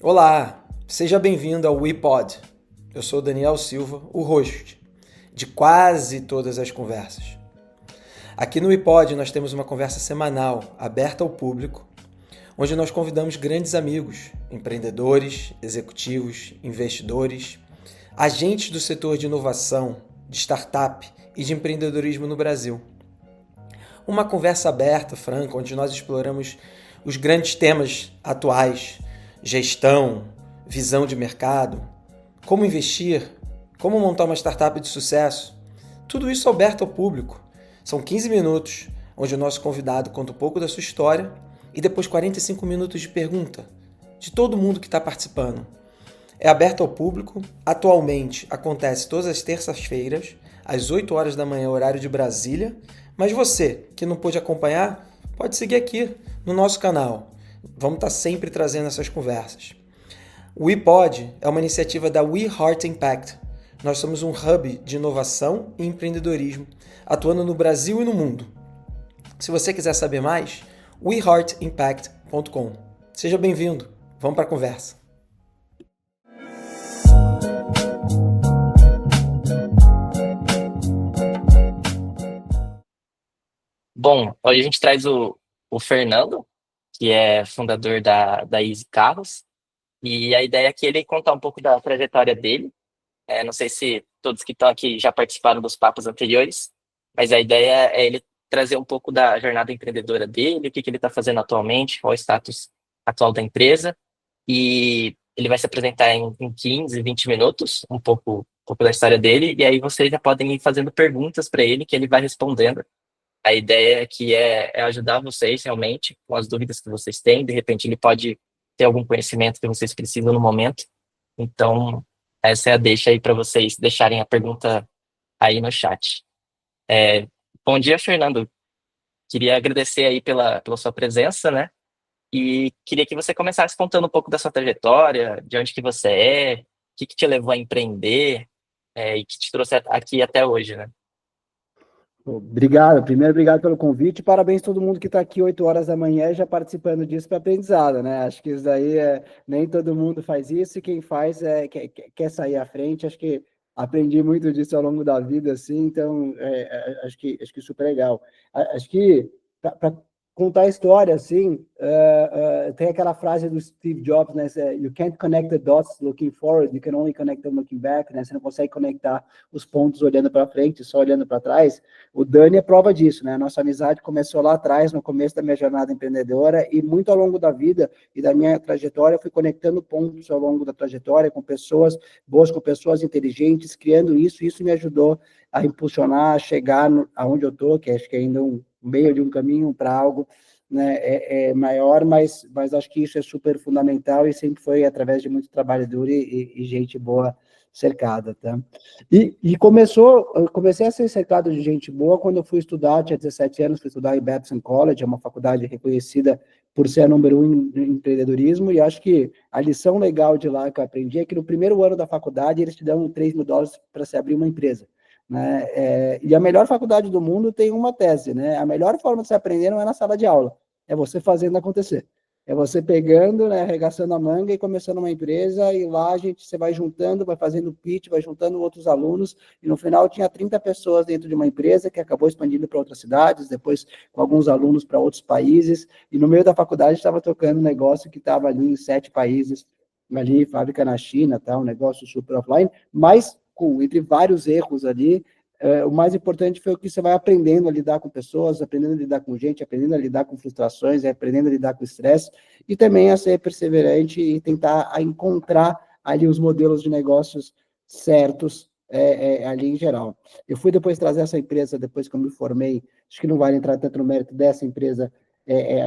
Olá, seja bem-vindo ao WePod. Eu sou Daniel Silva, o host de quase todas as conversas. Aqui no WePod nós temos uma conversa semanal, aberta ao público, onde nós convidamos grandes amigos, empreendedores, executivos, investidores, agentes do setor de inovação, de startup e de empreendedorismo no Brasil. Uma conversa aberta, franca, onde nós exploramos os grandes temas atuais: gestão, visão de mercado, como investir, como montar uma startup de sucesso. Tudo isso aberto ao público. São 15 minutos, onde o nosso convidado conta um pouco da sua história e depois 45 minutos de pergunta de todo mundo que está participando. É aberto ao público, atualmente acontece todas as terças-feiras, às 8 horas da manhã, horário de Brasília, mas você, que não pôde acompanhar, pode seguir aqui no nosso canal. Vamos estar sempre trazendo essas conversas. O WePod é uma iniciativa da We Heart Impact. Nós somos um hub de inovação e empreendedorismo, atuando no Brasil e no mundo. Se você quiser saber mais, weheartimpact.com. Seja bem-vindo. Vamos para a conversa. Bom, hoje a gente traz o Fernando, que é fundador da Easy Carros, e a ideia é que ele contar um pouco da trajetória dele. Não sei se todos que estão aqui já participaram dos papos anteriores, mas a ideia é ele trazer um pouco da jornada empreendedora dele, o que ele está fazendo atualmente, qual é o status atual da empresa, e ele vai se apresentar em 15, 20 minutos, um pouco da história dele, e aí vocês já podem ir fazendo perguntas para ele, que ele vai respondendo. A ideia aqui é ajudar vocês realmente com as dúvidas que vocês têm. De repente, ele pode ter algum conhecimento que vocês precisam no momento. Então, essa é a deixa aí para vocês deixarem a pergunta aí no chat. É, Bom dia, Fernando. Queria agradecer aí pela sua presença, né? E queria que você começasse contando um pouco da sua trajetória, de onde que você é, o que te levou a empreender, e que te trouxe aqui até hoje, né? Obrigado. Primeiro, obrigado pelo convite. Parabéns a todo mundo que está aqui 8 horas da manhã já participando disso para aprendizado, né? Acho que isso daí nem todo mundo faz isso e quem faz quer sair à frente. Acho que aprendi muito disso ao longo da vida, assim, então acho que super legal. Acho que para contar a história, assim, tem aquela frase do Steve Jobs, né? You can't connect the dots looking forward, you can only connect them looking back, né? Você não consegue conectar os pontos olhando para frente, só olhando para trás. O Dani é prova disso, né? A nossa amizade começou lá atrás, no começo da minha jornada empreendedora, e muito ao longo da vida e da minha trajetória, eu fui conectando pontos ao longo da trajetória com pessoas boas, com pessoas inteligentes, criando isso, e isso me ajudou a impulsionar, a chegar aonde eu estou, que acho que é ainda um meio de um caminho para algo, né, maior, mas acho que isso é super fundamental e sempre foi através de muito trabalho duro e gente boa cercada, tá? E eu comecei a ser cercado de gente boa quando eu fui estudar, tinha 17 anos, fui estudar em Babson College, é uma faculdade reconhecida por ser a número 1 em empreendedorismo, e acho que a lição legal de lá que eu aprendi é que no primeiro ano da faculdade eles te dão $3.000 para se abrir uma empresa, né? E a melhor faculdade do mundo tem uma tese, né? A melhor forma de se aprender não é na sala de aula, é você fazendo acontecer. É você pegando, né, arregaçando a manga e começando uma empresa, e lá você vai juntando, vai fazendo pitch, vai juntando outros alunos, e no final tinha 30 pessoas dentro de uma empresa que acabou expandindo para outras cidades, depois com alguns alunos para outros países, e no meio da faculdade estava tocando um negócio que estava ali em 7 países, ali, fábrica na China, tá, um negócio super offline, mas entre vários erros ali, o mais importante foi o que você vai aprendendo a lidar com pessoas, aprendendo a lidar com gente, aprendendo a lidar com frustrações, aprendendo a lidar com estresse, e também a ser perseverante e tentar a encontrar ali os modelos de negócios certos ali em geral. Eu fui depois trazer essa empresa, depois que eu me formei, acho que não vale entrar tanto no mérito dessa empresa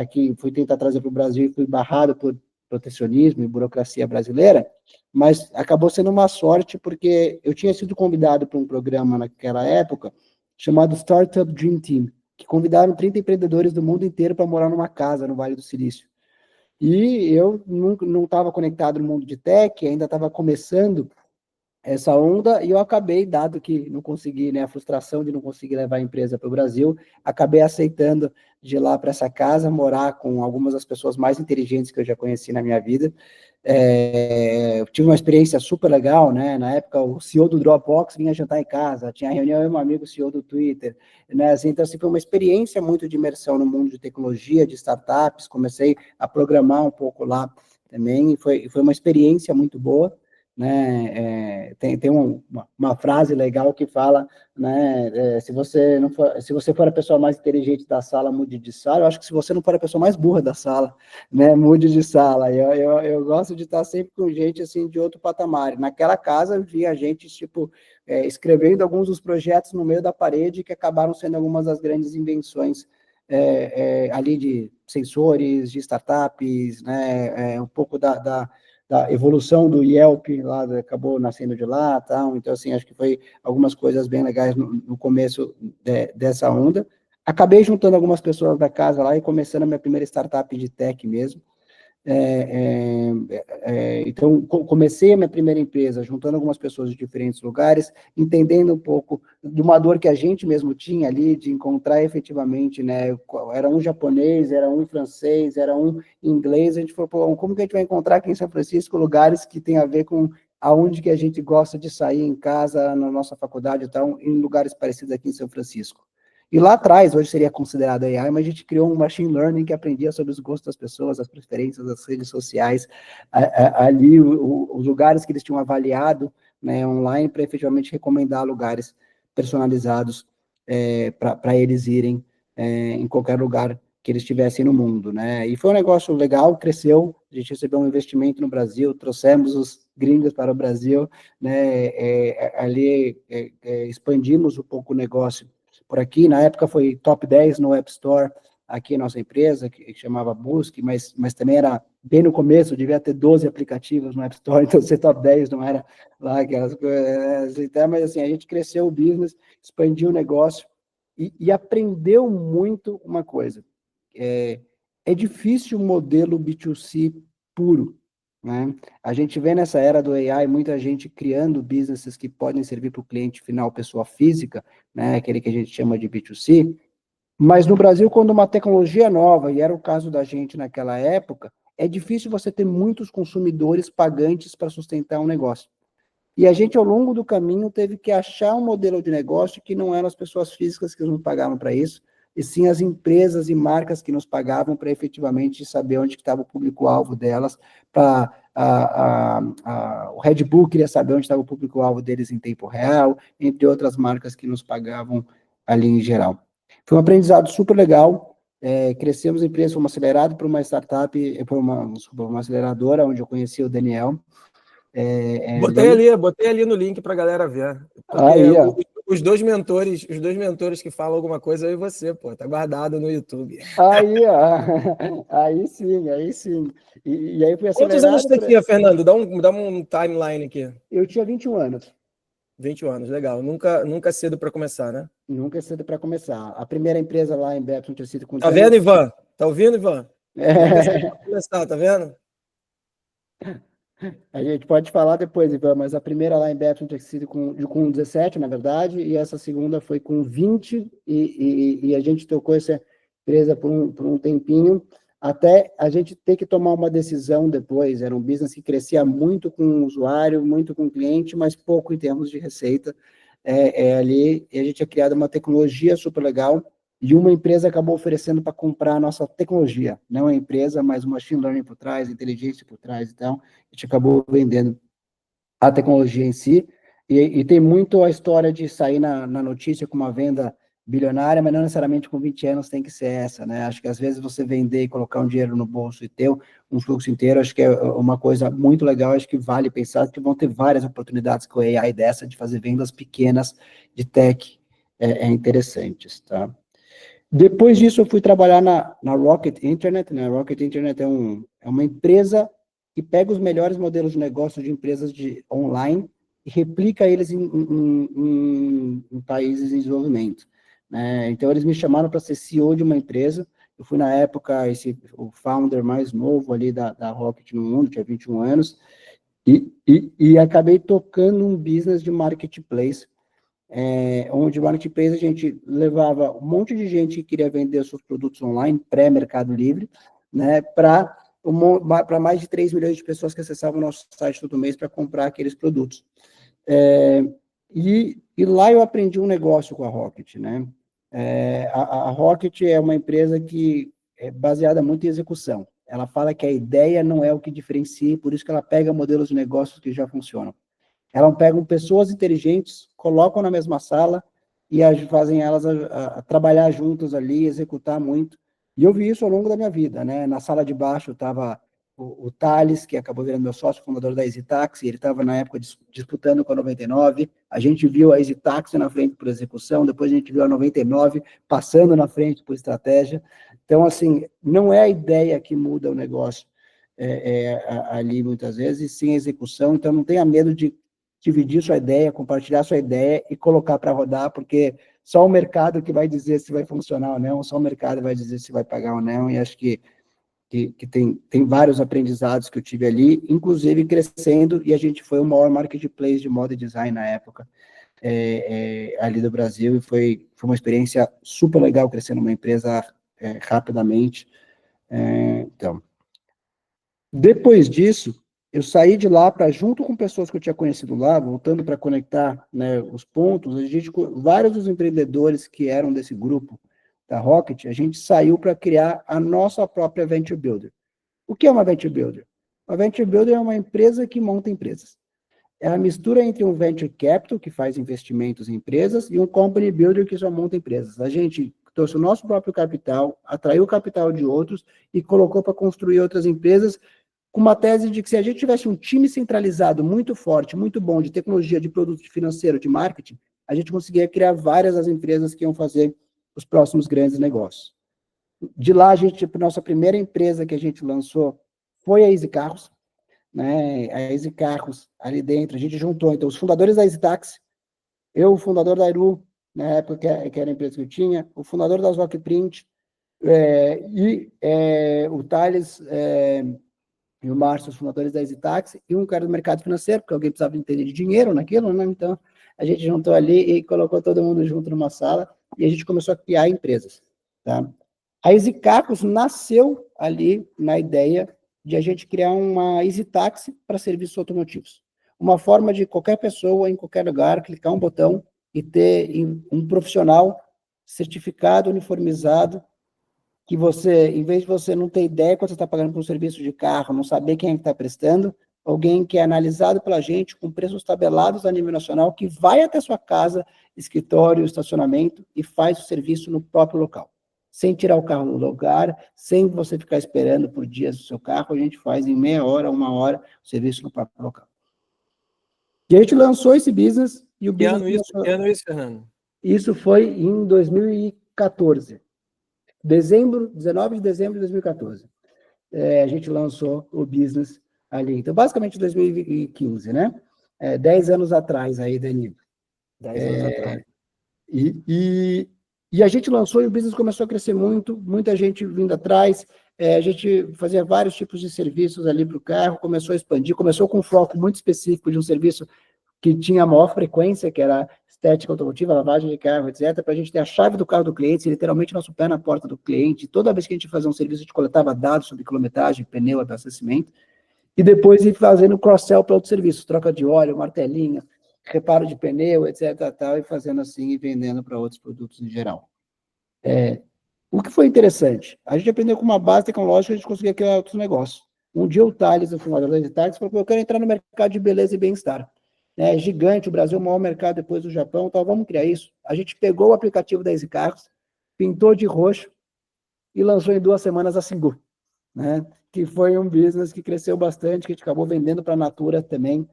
aqui, fui tentar trazer para o Brasil e fui barrado por protecionismo e burocracia brasileira, mas acabou sendo uma sorte, porque eu tinha sido convidado para um programa naquela época, chamado Startup Dream Team, que convidaram 30 empreendedores do mundo inteiro para morar numa casa no Vale do Silício. E eu não estava conectado no mundo de tech, ainda estava começando essa onda, e eu acabei, dado que não consegui, né, a frustração de não conseguir levar a empresa para o Brasil, acabei aceitando de ir lá para essa casa, morar com algumas das pessoas mais inteligentes que eu já conheci na minha vida. Eu tive uma experiência super legal, né? Na época, o CEO do Dropbox vinha jantar em casa, tinha reunião eu e um amigo CEO do Twitter, né? Assim, então, assim, foi uma experiência muito de imersão no mundo de tecnologia, de startups, comecei a programar um pouco lá também, e foi uma experiência muito boa, né? Tem uma frase legal que fala, né? Se você for a pessoa mais inteligente da sala, mude de sala. Eu acho que se você não for a pessoa mais burra da sala, né, mude de sala. Eu gosto de estar sempre com gente assim de outro patamar. Naquela casa eu via gente tipo escrevendo alguns dos projetos no meio da parede que acabaram sendo algumas das grandes invenções ali de sensores, de startups, né? Um pouco da evolução do Yelp, lá, acabou nascendo de lá, tal. Então, assim, acho que foi algumas coisas bem legais no começo dessa onda. Acabei juntando algumas pessoas da casa lá e começando a minha primeira startup de tech mesmo. Então, comecei a minha primeira empresa juntando algumas pessoas de diferentes lugares, entendendo um pouco de uma dor que a gente mesmo tinha ali, de encontrar efetivamente, né, era um japonês, era um francês, era um inglês, a gente falou, pô, como que a gente vai encontrar aqui em São Francisco lugares que tem a ver com aonde que a gente gosta de sair em casa, na nossa faculdade e tal, em lugares parecidos aqui em São Francisco. E lá atrás, hoje seria considerado AI, mas a gente criou um machine learning que aprendia sobre os gostos das pessoas, as preferências das redes sociais, ali os lugares que eles tinham avaliado, né, online, para efetivamente recomendar lugares personalizados para eles irem em qualquer lugar que eles estivessem no mundo, né? E foi um negócio legal, cresceu, a gente recebeu um investimento no Brasil, trouxemos os gringos para o Brasil, né? Ali expandimos um pouco o negócio por aqui. Na época foi top 10 no App Store, aqui a nossa empresa, que chamava Busque, mas também era bem no começo, devia ter 12 aplicativos no App Store, então ser top 10 não era lá aquelas coisas, mas assim, a gente cresceu o business, expandiu o negócio e aprendeu muito uma coisa. É difícil o modelo B2C puro, né? A gente vê nessa era do AI muita gente criando businesses que podem servir para o cliente final, pessoa física, né? Aquele que a gente chama de B2C, mas no Brasil, quando uma tecnologia é nova, e era o caso da gente naquela época, é difícil você ter muitos consumidores pagantes para sustentar um negócio. E a gente, ao longo do caminho, teve que achar um modelo de negócio que não eram as pessoas físicas que nos pagavam para isso, e sim as empresas e marcas que nos pagavam para efetivamente saber onde estava o público-alvo delas. O Red Bull queria saber onde estava o público-alvo deles em tempo real, entre outras marcas que nos pagavam ali em geral. Foi um aprendizado super legal. Crescemos em preço, fomos acelerado por uma startup, por uma aceleradora, onde eu conheci o Daniel. Botei ali no link para a galera ver. Porque Aí, os dois mentores que falam alguma coisa, eu e você, pô, tá guardado no YouTube. aí, aí sim, aí sim. E aí fui Quantos anos acelerado. você tinha, Fernando? Dá um timeline aqui. Eu tinha 21 anos. 20 anos, legal. Nunca cedo para começar, né? Nunca é cedo para começar. A primeira empresa lá em Bepson tinha sido com Tá vendo, Ivan? Tá ouvindo, Ivan? Nunca é cedo para começar, tá vendo? A gente pode falar depois, Ivan, mas a primeira lá em Bepson tinha sido com 17, na verdade, e essa segunda foi com 20, e a gente tocou essa empresa por um tempinho, até a gente ter que tomar uma decisão depois. Era um business que crescia muito com o usuário, muito com o cliente, mas pouco em termos de receita. Ali, e a gente tinha criado uma tecnologia super legal, e uma empresa acabou oferecendo para comprar a nossa tecnologia, não a empresa, mas o machine learning por trás, inteligência por trás. Então, a gente acabou vendendo a tecnologia em si, e tem muito a história de sair na notícia com uma venda bilionária, mas não necessariamente com 20 anos tem que ser essa, né? Acho que às vezes você vender e colocar um dinheiro no bolso e ter um fluxo inteiro, acho que é uma coisa muito legal, acho que vale pensar que vão ter várias oportunidades com a AI dessa, de fazer vendas pequenas de tech interessantes, tá? Depois disso, eu fui trabalhar na Rocket Internet, né? A Rocket Internet é uma empresa que pega os melhores modelos de negócio de empresas online e replica eles em países em desenvolvimento, né? Então, eles me chamaram para ser CEO de uma empresa. Eu fui, na época, o founder mais novo ali da Rocket no mundo, tinha 21 anos, E acabei tocando um business de marketplace, onde marketplace a gente levava um monte de gente que queria vender seus produtos online, pré-Mercado Livre, né, para mais de 3 milhões de pessoas que acessavam o nosso site todo mês para comprar aqueles produtos. E lá eu aprendi um negócio com a Rocket, né? A Rocket é uma empresa que é baseada muito em execução. Ela fala que a ideia não é o que diferencia, por isso que ela pega modelos de negócios que já funcionam. Elas pegam pessoas inteligentes, colocam na mesma sala e fazem elas a trabalhar juntas ali, executar muito. E eu vi isso ao longo da minha vida, né? Na sala de baixo estava o Thales, que acabou virando meu sócio, fundador da Easy Taxi, ele estava na época disputando com a 99, a gente viu a Easy Taxi na frente por execução, depois a gente viu a 99 passando na frente por estratégia. Então, assim, não é a ideia que muda o negócio ali muitas vezes, sim a execução, então não tenha medo de dividir sua ideia, compartilhar sua ideia e colocar para rodar, porque só o mercado que vai dizer se vai funcionar ou não, só o mercado vai dizer se vai pagar ou não, e acho que tem vários aprendizados que eu tive ali, inclusive crescendo, e a gente foi o maior marketplace de moda e design na época, ali do Brasil, e foi uma experiência super legal, crescendo uma empresa rapidamente. Então, depois disso, eu saí de lá para, junto com pessoas que eu tinha conhecido lá, voltando para conectar, né, os pontos, vários dos empreendedores que eram desse grupo da Rocket, a gente saiu para criar a nossa própria Venture Builder. O que é uma Venture Builder? Uma Venture Builder é uma empresa que monta empresas. É a mistura entre um Venture Capital, que faz investimentos em empresas, e um Company Builder, que só monta empresas. A gente trouxe o nosso próprio capital, atraiu o capital de outros e colocou para construir outras empresas, com uma tese de que se a gente tivesse um time centralizado muito forte, muito bom, de tecnologia, de produto, de financeiro, de marketing, a gente conseguia criar várias das empresas que iam fazer os próximos grandes negócios. De lá, a nossa primeira empresa que a gente lançou foi a Easy Carros, né? A Easy Carros, ali dentro, a gente juntou, então, os fundadores da Easy Taxi, eu, o fundador da Iru, na época que era a empresa que eu tinha, o fundador da Zoc-Print, o Thales e o Márcio, os fundadores da Easy Taxi, e um cara do mercado financeiro, porque alguém precisava entender de dinheiro naquilo, né? Então, a gente juntou ali e colocou todo mundo junto numa sala, e a gente começou a criar empresas, tá? A Easy Carros nasceu ali na ideia de a gente criar uma Easy Taxi para serviços automotivos. Uma forma de qualquer pessoa, em qualquer lugar, clicar um botão e ter um profissional certificado, uniformizado, que você, em vez de você não ter ideia quando você está pagando por um serviço de carro, não saber quem é que está prestando, alguém que é analisado pela gente, com preços tabelados a nível nacional, que vai até sua casa, escritório, estacionamento, e faz o serviço no próprio local. Sem tirar o carro do lugar, sem você ficar esperando por dias o seu carro, a gente faz em meia hora, 1 hora, o serviço no próprio local. E a gente lançou esse business, e o business... Que ano isso, Fernando? Isso foi em 2014. 19 de dezembro de 2014. A gente lançou o business ali. Então, basicamente, 2015, né? 10 anos atrás aí, Danilo. 10 anos atrás. E a gente lançou e o business começou a crescer muito, muita gente vindo atrás, a gente fazia vários tipos de serviços ali para o carro, começou a expandir, começou com um foco muito específico de um serviço que tinha a maior frequência, que era estética automotiva, lavagem de carro, etc., para a gente ter a chave do carro do cliente, literalmente nosso pé na porta do cliente. Toda vez que a gente fazia um serviço, a gente coletava dados sobre quilometragem, pneu, abastecimento, e depois ir fazendo cross-sell para outros serviços, troca de óleo, martelinho, reparo de pneu, etc., tal, e fazendo assim e vendendo para outros produtos em geral. O que foi interessante? A gente aprendeu com uma base tecnológica, a gente conseguia criar outros negócios. Um dia o Thales, o fundador da Easy Taxi, falou: eu quero entrar no mercado de beleza e bem-estar. É gigante, o Brasil é o maior mercado depois do Japão, então vamos criar isso. A gente pegou o aplicativo da Easy Carros, pintou de roxo e lançou em 2 semanas a Singu, né? Que foi um business que cresceu bastante, que a gente acabou vendendo para a Natura também,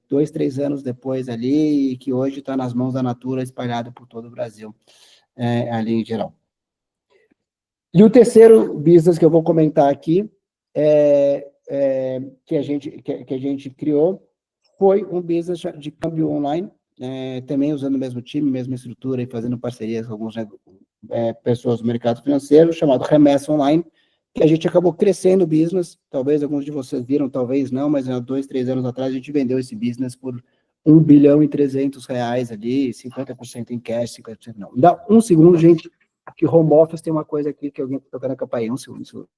2, 3 anos depois ali, e que hoje está nas mãos da Natura, espalhado por todo o Brasil, ali em geral. E o terceiro business que eu vou comentar aqui, que a gente criou, foi um business de câmbio online, também usando o mesmo time, mesma estrutura e fazendo parcerias com algumas pessoas do mercado financeiro, chamado Remessa Online, que a gente acabou crescendo o business, talvez alguns de vocês viram, talvez não, mas há 2, 3 anos atrás a gente vendeu esse business por 1,3 bilhão ali, 50% em cash, 50% não. Dá um segundo, gente, que home office tem uma coisa aqui que alguém está tocando a campainha, um segundo.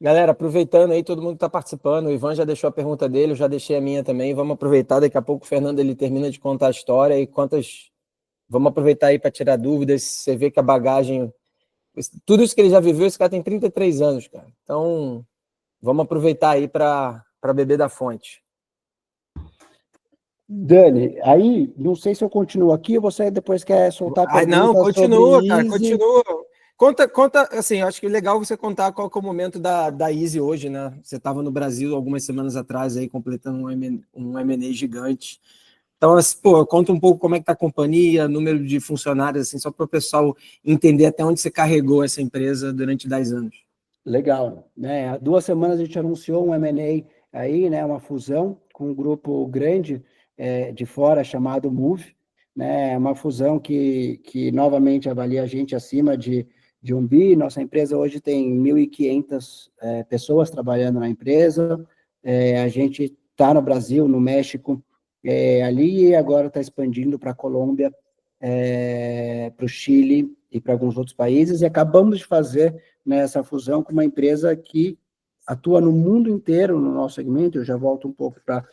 Galera, aproveitando aí, todo mundo está participando, o Ivan já deixou a pergunta dele, eu já deixei a minha também, vamos aproveitar, daqui a pouco o Fernando ele termina de contar a história e vamos aproveitar aí para tirar dúvidas, você vê que a bagagem, tudo isso que ele já viveu, esse cara tem 33 anos, cara, então vamos aproveitar aí para beber da fonte. Dani, aí, não sei se eu continuo aqui ou você depois quer soltar perguntas Não, continua, sobre cara, Easy. continua. Conta, assim, eu acho que é legal você contar qual que é o momento da Easy hoje, né? Você estava no Brasil algumas semanas atrás aí, completando um M&A gigante. Então, assim, pô, conta um pouco como é que tá a companhia, número de funcionários, assim, só para o pessoal entender até onde você carregou essa empresa durante 10 anos. Legal, né? Há 2 semanas a gente anunciou um M&A aí, né? Uma fusão com um grupo grande de fora chamado Move, né? Uma fusão que novamente avalia a gente acima de 1 bi. Nossa empresa hoje tem 1.500 pessoas trabalhando na empresa. A gente está no Brasil, no México, ali e agora está expandindo para a Colômbia, para o Chile e para alguns outros países. E acabamos de fazer nessa fusão com uma empresa que atua no mundo inteiro no nosso segmento. Eu já volto um pouco para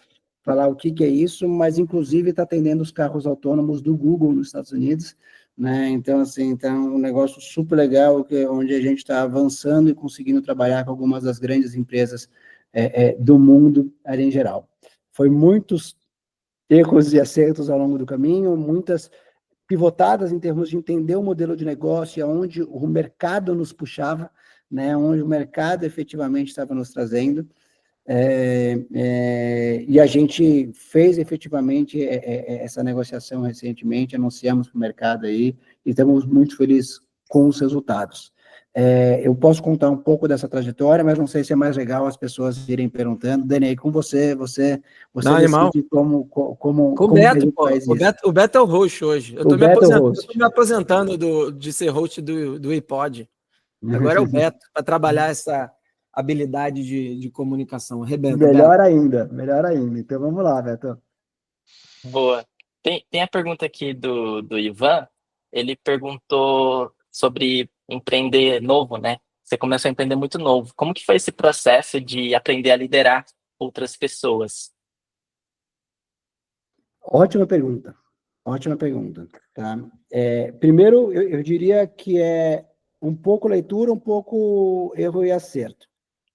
falar o que é isso, mas inclusive está atendendo os carros autônomos do Google nos Estados Unidos, né? Então, assim, tá um negócio super legal, onde a gente está avançando e conseguindo trabalhar com algumas das grandes empresas do mundo ali em geral. Foi muitos erros e acertos ao longo do caminho, muitas pivotadas em termos de entender o modelo de negócio, aonde o mercado nos puxava, né, onde o mercado efetivamente estava nos trazendo, e a gente fez efetivamente essa negociação recentemente, anunciamos para o mercado aí, e estamos muito felizes com os resultados. Eu posso contar um pouco dessa trajetória, mas não sei se é mais legal as pessoas irem perguntando. Dani, com você Não, animal. decide como Com o que a Beto, gente pô. faz O isso. Beto é o host hoje. Eu O tô Beto é o host. me aposentando de ser host do iPod. Agora é o Beto, para trabalhar essa habilidade de comunicação. Arrebenta, Beto. Melhor ainda. Então vamos lá, Beto. Boa. Tem a pergunta aqui do Ivan. Ele perguntou sobre empreender novo, né? Você começou a empreender muito novo. Como que foi esse processo de aprender a liderar outras pessoas? Ótima pergunta, tá? Primeiro, eu diria que é um pouco leitura, um pouco erro e acerto,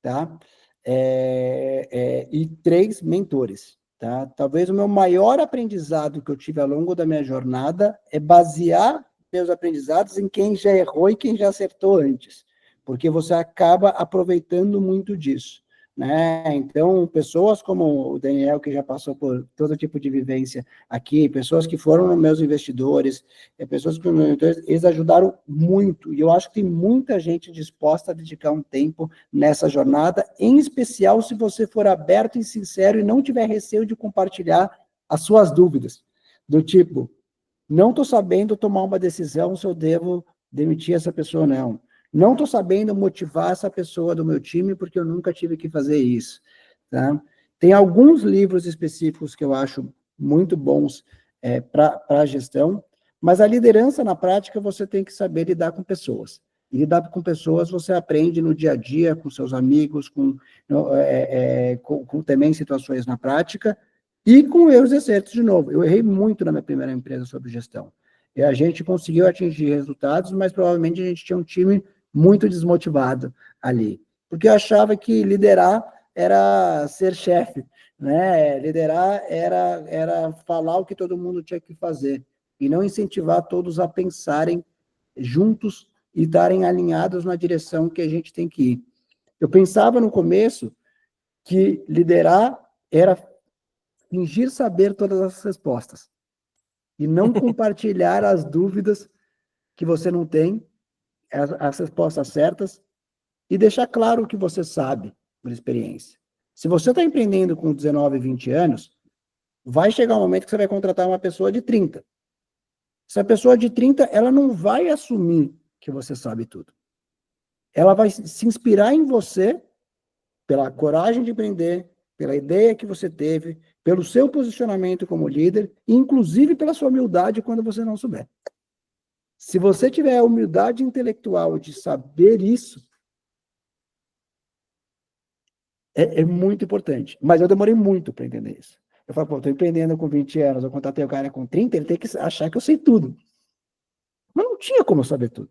tá? E 3 mentores, tá? Talvez o meu maior aprendizado que eu tive ao longo da minha jornada é basear meus aprendizados em quem já errou e quem já acertou antes, porque você acaba aproveitando muito disso, né? Então, pessoas como o Daniel, que já passou por todo tipo de vivência aqui, pessoas que foram meus investidores, pessoas que eles ajudaram muito, e eu acho que tem muita gente disposta a dedicar um tempo nessa jornada, em especial se você for aberto e sincero e não tiver receio de compartilhar as suas dúvidas, do tipo, não estou sabendo tomar uma decisão se eu devo demitir essa pessoa ou não. Não estou sabendo motivar essa pessoa do meu time porque eu nunca tive que fazer isso. Tá? Tem alguns livros específicos que eu acho muito bons para a gestão, mas a liderança na prática você tem que saber lidar com pessoas. E lidar com pessoas você aprende no dia a dia, com seus amigos, com também situações na prática, e com erros e acertos de novo. Eu errei muito na minha primeira empresa sobre gestão. E a gente conseguiu atingir resultados, mas provavelmente a gente tinha um time muito desmotivado ali. Porque eu achava que liderar era ser chefe, né? Liderar era falar o que todo mundo tinha que fazer e não incentivar todos a pensarem juntos e estarem alinhados na direção que a gente tem que ir. Eu pensava no começo que liderar era fingir saber todas as respostas e não compartilhar as dúvidas que você não tem, as respostas certas, e deixar claro o que você sabe por experiência. Se você está empreendendo com 19, 20 anos, vai chegar um momento que você vai contratar uma pessoa de 30. Essa pessoa de 30, ela não vai assumir que você sabe tudo. ela vai se inspirar em você pela coragem de empreender, pela ideia que você teve, pelo seu posicionamento como líder, e inclusive pela sua humildade quando você não souber. Se você tiver a humildade intelectual de saber isso, é muito importante. Mas eu demorei muito para entender isso. Eu falo, pô, estou empreendendo com 20 anos, eu contatei o cara com 30, ele tem que achar que eu sei tudo. Mas não tinha como eu saber tudo.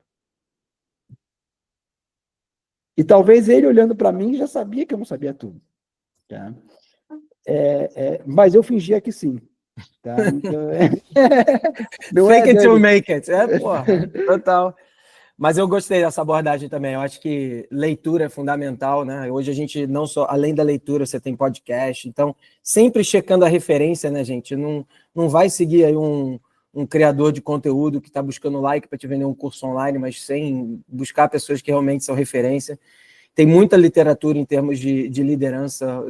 E talvez ele, olhando para mim, já sabia que eu não sabia tudo. Tá? Mas eu fingia que sim. Tá? Então, Fake it till make it. Porra, total. Mas eu gostei dessa abordagem também. Eu acho que leitura é fundamental, né? Hoje a gente não só, além da leitura, você tem podcast. Então, sempre checando a referência, né, gente? Não vai seguir aí um criador de conteúdo que está buscando like para te vender um curso online, mas sem buscar pessoas que realmente são referência. Tem muita literatura em termos de liderança.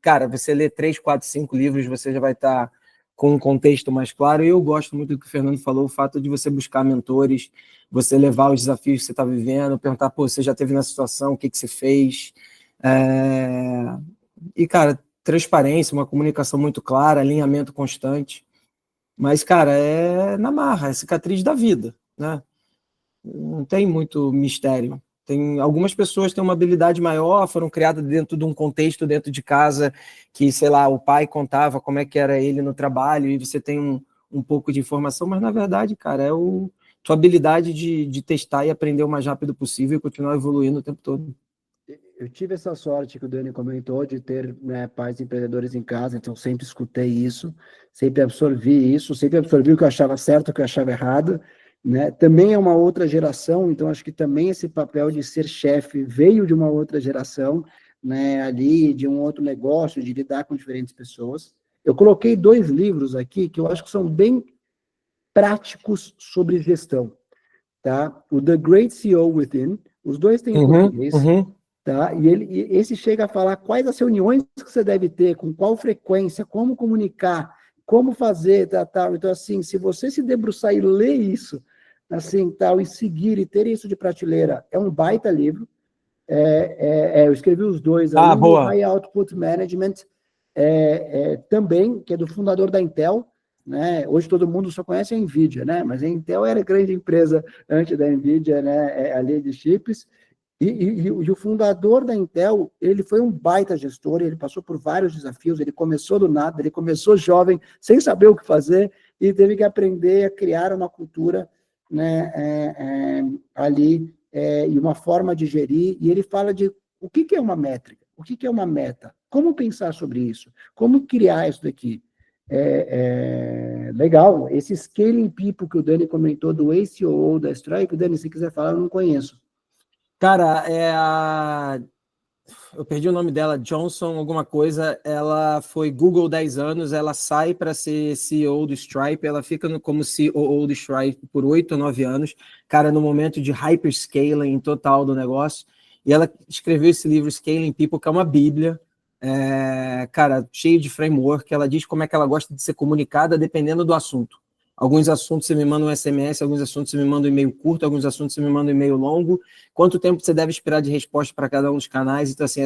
Cara, você lê 3, 4, 5 livros, você já vai estar com um contexto mais claro. E eu gosto muito do que o Fernando falou, o fato de você buscar mentores, você levar os desafios que você está vivendo, perguntar, pô, você já esteve nessa situação, o que você fez? E, cara, transparência, uma comunicação muito clara, alinhamento constante. Mas, cara, é na marra, é cicatriz da vida, né? Não tem muito mistério. Algumas pessoas têm uma habilidade maior, foram criadas dentro de um contexto dentro de casa que, sei lá, o pai contava como é que era ele no trabalho e você tem um pouco de informação, mas na verdade, cara, tua habilidade de testar e aprender o mais rápido possível e continuar evoluindo o tempo todo. Eu tive essa sorte que o Dani comentou de ter, né, pais empreendedores em casa, então sempre escutei isso, sempre absorvi o que eu achava certo, o que eu achava errado, né? Também é uma outra geração, então acho que também esse papel de ser chefe veio de uma outra geração, né, ali, de um outro negócio, de lidar com diferentes pessoas. Eu coloquei 2 livros aqui que eu acho que são bem práticos sobre gestão, tá? O The Great CEO Within, os dois têm em português. Tá? E esse chega a falar quais as reuniões que você deve ter, com qual frequência, como comunicar, como fazer, tal. Então, assim, se você se debruçar e ler isso, assim, tal, e seguir e ter isso de prateleira, é um baita livro. Eu escrevi os 2 aí, o High Output Management, também, que é do fundador da Intel, né? Hoje todo mundo só conhece a NVIDIA, né? Mas a Intel era grande empresa antes da NVIDIA, né? Ali de chips. E o fundador da Intel, ele foi um baita gestor, ele passou por vários desafios, ele começou do nada, ele começou jovem, sem saber o que fazer, e teve que aprender a criar uma cultura, né, ali, e uma forma de gerir, e ele fala de o que é uma métrica, o que é uma meta, como pensar sobre isso, como criar isso daqui. Legal, esse Scaling People que o Dani comentou, do ACO, da Strike, Dani, se quiser falar, eu não conheço. Cara, eu perdi o nome dela, Johnson alguma coisa, ela foi Google 10 anos, ela sai para ser CEO do Stripe, ela fica como CEO do Stripe por 8 ou 9 anos, cara, no momento de hyperscaling total do negócio, e ela escreveu esse livro, Scaling People, que é uma bíblia, cara, cheio de framework, ela diz como é que ela gosta de ser comunicada dependendo do assunto. Alguns assuntos você me manda um SMS, alguns assuntos você me manda um e-mail curto, alguns assuntos você me manda um e-mail longo. Quanto tempo você deve esperar de resposta para cada um dos canais? Então, assim,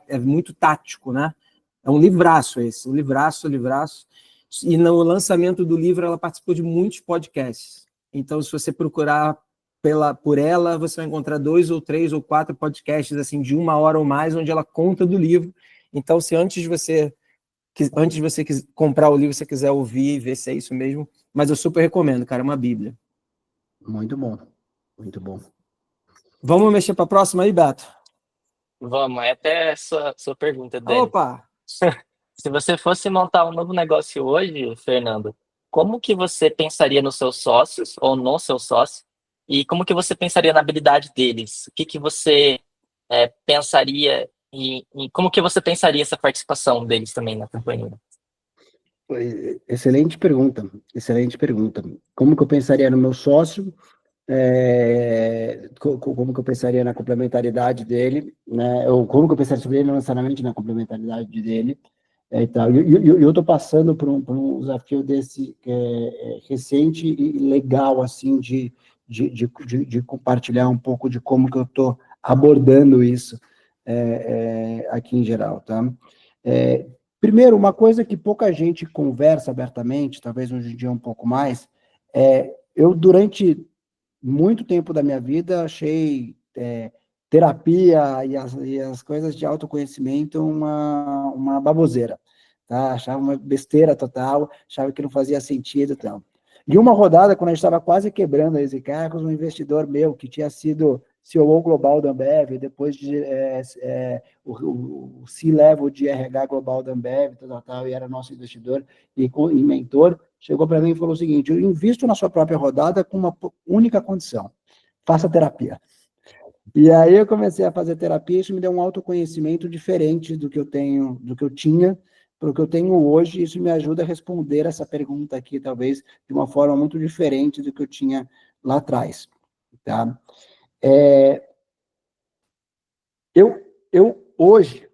é muito tático, né? É um livraço esse, um livraço. E no lançamento do livro, ela participou de muitos podcasts. Então, se você procurar por ela, você vai encontrar 2 ou 3 ou 4 podcasts, assim, de 1 hora ou mais, onde ela conta do livro. Então, se antes de você comprar o livro, você quiser ouvir e ver se é isso mesmo, mas eu super recomendo, cara, é uma bíblia. Muito bom, muito bom. Vamos mexer para a próxima aí, Beto? Vamos, é até sua pergunta, Dani. Opa! Se você fosse montar um novo negócio hoje, Fernando, como que você pensaria nos seus sócios ou no seu sócio? E como que você pensaria na habilidade deles? O que você pensaria e como que você pensaria essa participação deles também na companhia? Excelente pergunta, excelente pergunta. Como que eu pensaria no meu sócio? Como que eu pensaria na complementaridade dele, né? Ou como que eu pensaria sobre ele, não necessariamente na complementaridade dele, e tal. Eu estou passando por um desafio desse recente e legal, assim, de compartilhar um pouco de como que eu estou abordando isso aqui em geral, tá? Primeiro, uma coisa que pouca gente conversa abertamente, talvez hoje em dia um pouco mais, eu durante muito tempo da minha vida achei terapia e as coisas de autoconhecimento uma baboseira, tá? Achava uma besteira total, achava que não fazia sentido e tal. E uma rodada, quando a gente estava quase quebrando a Easy Carros, um investidor meu, que tinha sido CEO global da Ambev, depois de o C-level de RH global da Ambev, tal, e era nosso investidor e mentor, chegou para mim e falou o seguinte: eu invisto na sua própria rodada com uma única condição: faça terapia. E aí eu comecei a fazer terapia, isso me deu um autoconhecimento diferente do que eu tenho, do que eu tinha, para o que eu tenho hoje. Isso me ajuda a responder essa pergunta aqui, talvez, de uma forma muito diferente do que eu tinha lá atrás, tá? Eu hoje,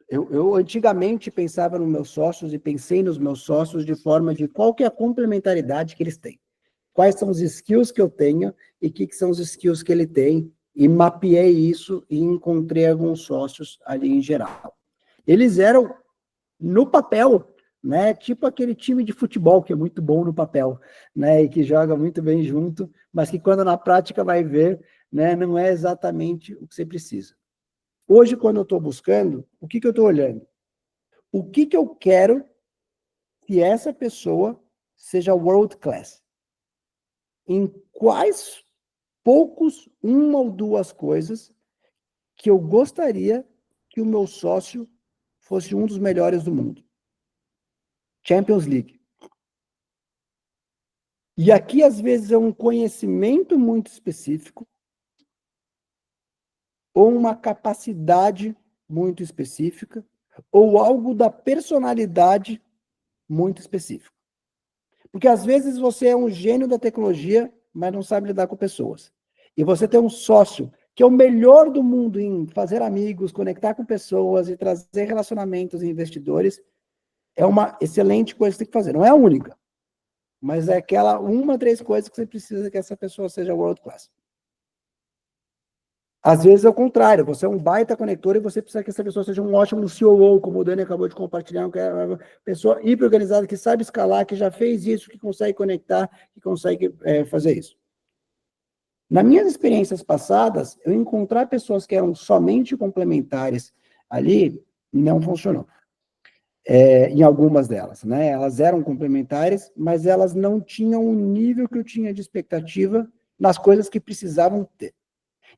eu antigamente pensava nos meus sócios e pensei nos meus sócios de forma de qual que é a complementaridade que eles têm. Quais são os skills que eu tenho e o que são os skills que ele tem, e mapeei isso e encontrei alguns sócios ali em geral. Eles eram, no papel, né, tipo aquele time de futebol que é muito bom no papel, né, e que joga muito bem junto, mas que quando na prática vai ver, né, não é exatamente o que você precisa. Hoje, quando eu estou buscando, o que eu estou olhando? O que eu quero que essa pessoa seja world class? Em quais poucos, uma ou duas coisas que eu gostaria que o meu sócio fosse um dos melhores do mundo. Champions League. E aqui, às vezes, é um conhecimento muito específico ou uma capacidade muito específica ou algo da personalidade muito específico. Porque, às vezes, você é um gênio da tecnologia, mas não sabe lidar com pessoas. E você tem um sócio que é o melhor do mundo em fazer amigos, conectar com pessoas e trazer relacionamentos e investidores, é uma excelente coisa que você tem que fazer. Não é a única, mas é aquela uma, três coisas que você precisa que essa pessoa seja world class. Às vezes é o contrário, você é um baita conector e você precisa que essa pessoa seja um ótimo COO, como o Dani acabou de compartilhar, que é uma pessoa hiper organizada, que sabe escalar, que já fez isso, que consegue conectar, que consegue fazer isso. Nas minhas experiências passadas, eu encontrar pessoas que eram somente complementares ali, não funcionou. Em algumas delas, né? Elas eram complementares, mas elas não tinham o nível que eu tinha de expectativa nas coisas que precisavam ter.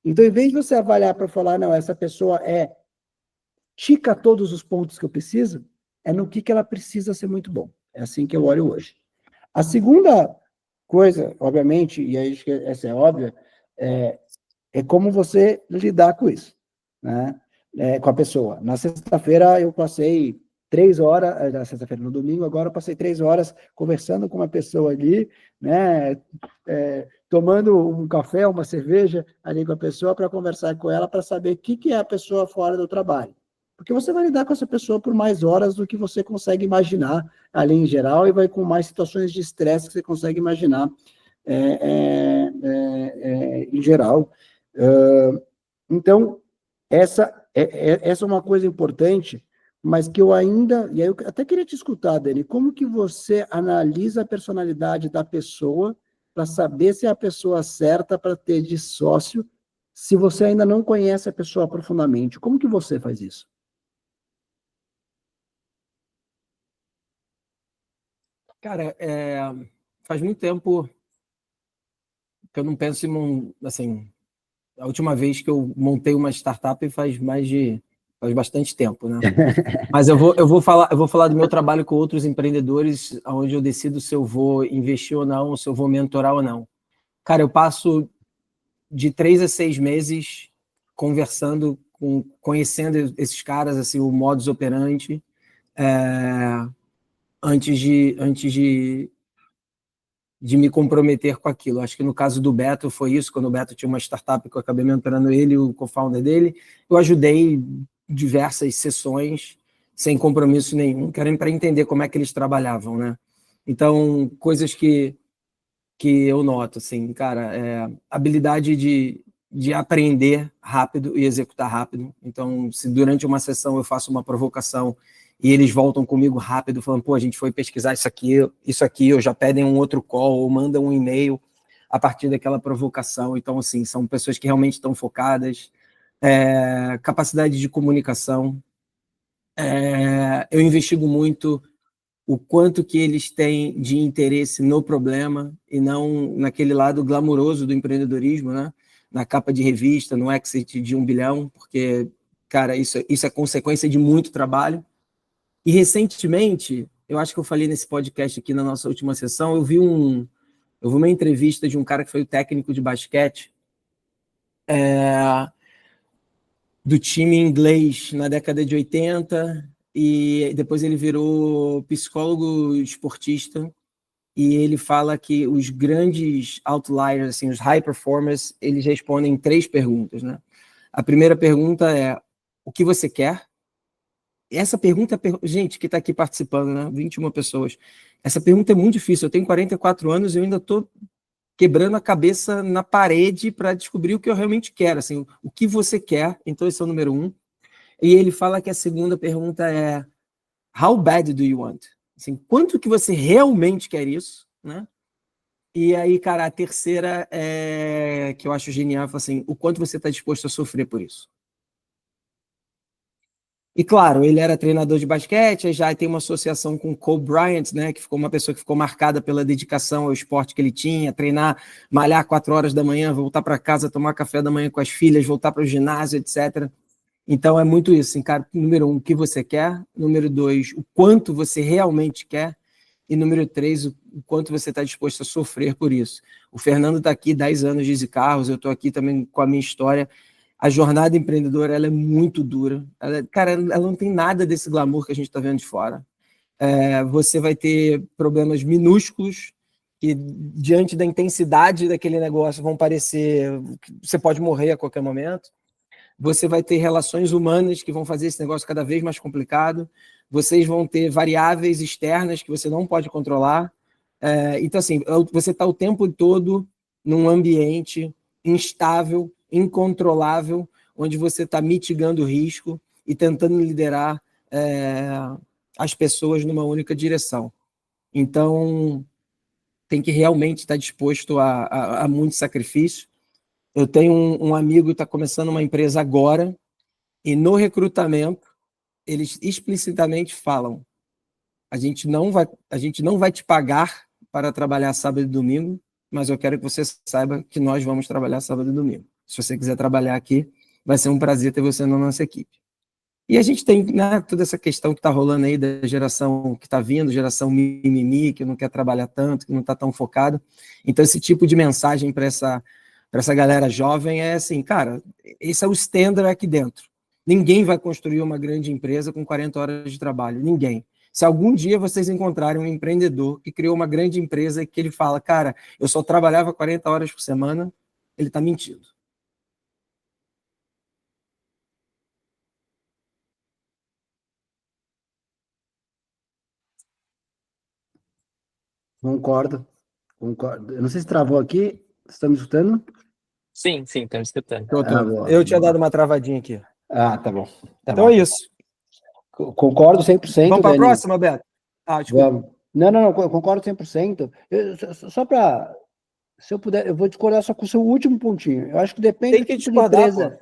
Então, em vez de você avaliar para falar, não, essa pessoa tica todos os pontos que eu preciso, é no que ela precisa ser muito bom. É assim que eu olho hoje. A segunda coisa, obviamente, e aí essa é óbvia, é como você lidar com isso, né? Com a pessoa. Na sexta-feira eu passei 3 horas, na sexta-feira, no domingo, agora eu passei 3 horas conversando com uma pessoa ali, né? Tomando um café, uma cerveja ali com a pessoa para conversar com ela, para saber o que é a pessoa fora do trabalho. Porque você vai lidar com essa pessoa por mais horas do que você consegue imaginar ali em geral, e vai com mais situações de estresse que você consegue imaginar em geral. Então, essa é uma coisa importante, mas que eu ainda... E aí eu até queria te escutar, Dani, como que você analisa a personalidade da pessoa para saber se é a pessoa certa para ter de sócio, se você ainda não conhece a pessoa profundamente? Como que você faz isso? Cara, faz muito tempo que eu não penso em, assim, a última vez que eu montei uma startup faz bastante tempo, né? Mas eu vou falar do meu trabalho com outros empreendedores, onde eu decido se eu vou investir ou não, se eu vou mentorar ou não. Cara, eu passo de 3 a 6 meses conversando, conhecendo esses caras, assim, o modus operandi, antes de me comprometer com aquilo. Acho que no caso do Beto foi isso, quando o Beto tinha uma startup que eu acabei mentorando ele, o co-founder dele, eu ajudei diversas sessões sem compromisso nenhum, querendo para entender como é que eles trabalhavam, né? Então, coisas que eu noto, assim, cara, habilidade de aprender rápido e executar rápido. Então, se durante uma sessão eu faço uma provocação e eles voltam comigo rápido, falando, pô, a gente foi pesquisar isso aqui, ou já pedem um outro call, ou mandam um e-mail a partir daquela provocação. Então, assim, são pessoas que realmente estão focadas, capacidade de comunicação. Eu investigo muito o quanto que eles têm de interesse no problema e não naquele lado glamuroso do empreendedorismo, né? Na capa de revista, no exit de 1 bilhão, porque, cara, isso é consequência de muito trabalho. E recentemente, eu acho que eu falei nesse podcast aqui na nossa última sessão, eu vi uma entrevista de um cara que foi o técnico de basquete do time inglês na década de 80, e depois ele virou psicólogo esportista, e ele fala que os grandes outliers, assim, os high performers, eles respondem 3 perguntas, né? A primeira pergunta é: o que você quer? Essa pergunta, gente que está aqui participando, né? 21 pessoas. Essa pergunta é muito difícil. Eu tenho 44 anos e eu ainda estou quebrando a cabeça na parede para descobrir o que eu realmente quero. Assim, o que você quer? Então, esse é o número 1. E ele fala que a segunda pergunta é: how bad do you want? Assim, quanto que você realmente quer isso, né? E aí, cara, a terceira que eu acho genial, assim, o quanto você está disposto a sofrer por isso. E claro, ele era treinador de basquete, já tem uma associação com o Kobe Bryant, né, que ficou uma pessoa que ficou marcada pela dedicação ao esporte que ele tinha, treinar, malhar 4 horas da manhã, voltar para casa, tomar café da manhã com as filhas, voltar para o ginásio, etc. Então é muito isso, assim, cara, número 1, o que você quer, número 2, o quanto você realmente quer, e número 3, o quanto você está disposto a sofrer por isso. O Fernando está aqui 10 anos de Easy Carros, eu estou aqui também com a minha história. A jornada empreendedora, ela é muito dura. Ela não tem nada desse glamour que a gente está vendo de fora. Você vai ter problemas minúsculos que, diante da intensidade daquele negócio, vão parecer que você pode morrer a qualquer momento. Você vai ter relações humanas que vão fazer esse negócio cada vez mais complicado. Vocês vão ter variáveis externas que você não pode controlar. Então, assim, você está o tempo todo num ambiente instável, incontrolável, onde você está mitigando o risco e tentando liderar as pessoas numa única direção. Então, tem que realmente estar disposto a muito sacrifício. Eu tenho um amigo que está começando uma empresa agora, e no recrutamento, eles explicitamente falam: a gente não vai te pagar para trabalhar sábado e domingo, mas eu quero que você saiba que nós vamos trabalhar sábado e domingo. Se você quiser trabalhar aqui, vai ser um prazer ter você na nossa equipe. E a gente tem, né, toda essa questão que está rolando aí da geração que está vindo, geração mimimi, que não quer trabalhar tanto, que não está tão focado. Então, esse tipo de mensagem para essa galera jovem é assim, cara, esse é o standard aqui dentro. Ninguém vai construir uma grande empresa com 40 horas de trabalho, ninguém. Se algum dia vocês encontrarem um empreendedor que criou uma grande empresa e que ele fala, cara, eu só trabalhava 40 horas por semana, ele está mentindo. Concordo, concordo. Eu não sei se travou aqui, vocês estão me escutando? Sim, estamos escutando. Boa, Eu tinha boa. dado uma travadinha aqui. Tá bom. Então é isso. Concordo 100%, Vamos para a Dani. próxima, Beto? Desculpa. Vamos. Não, concordo 100%. Só para, se eu puder, eu vou discordar só com o seu último pontinho. Eu acho que depende Tem que do tipo discordar, de empresa.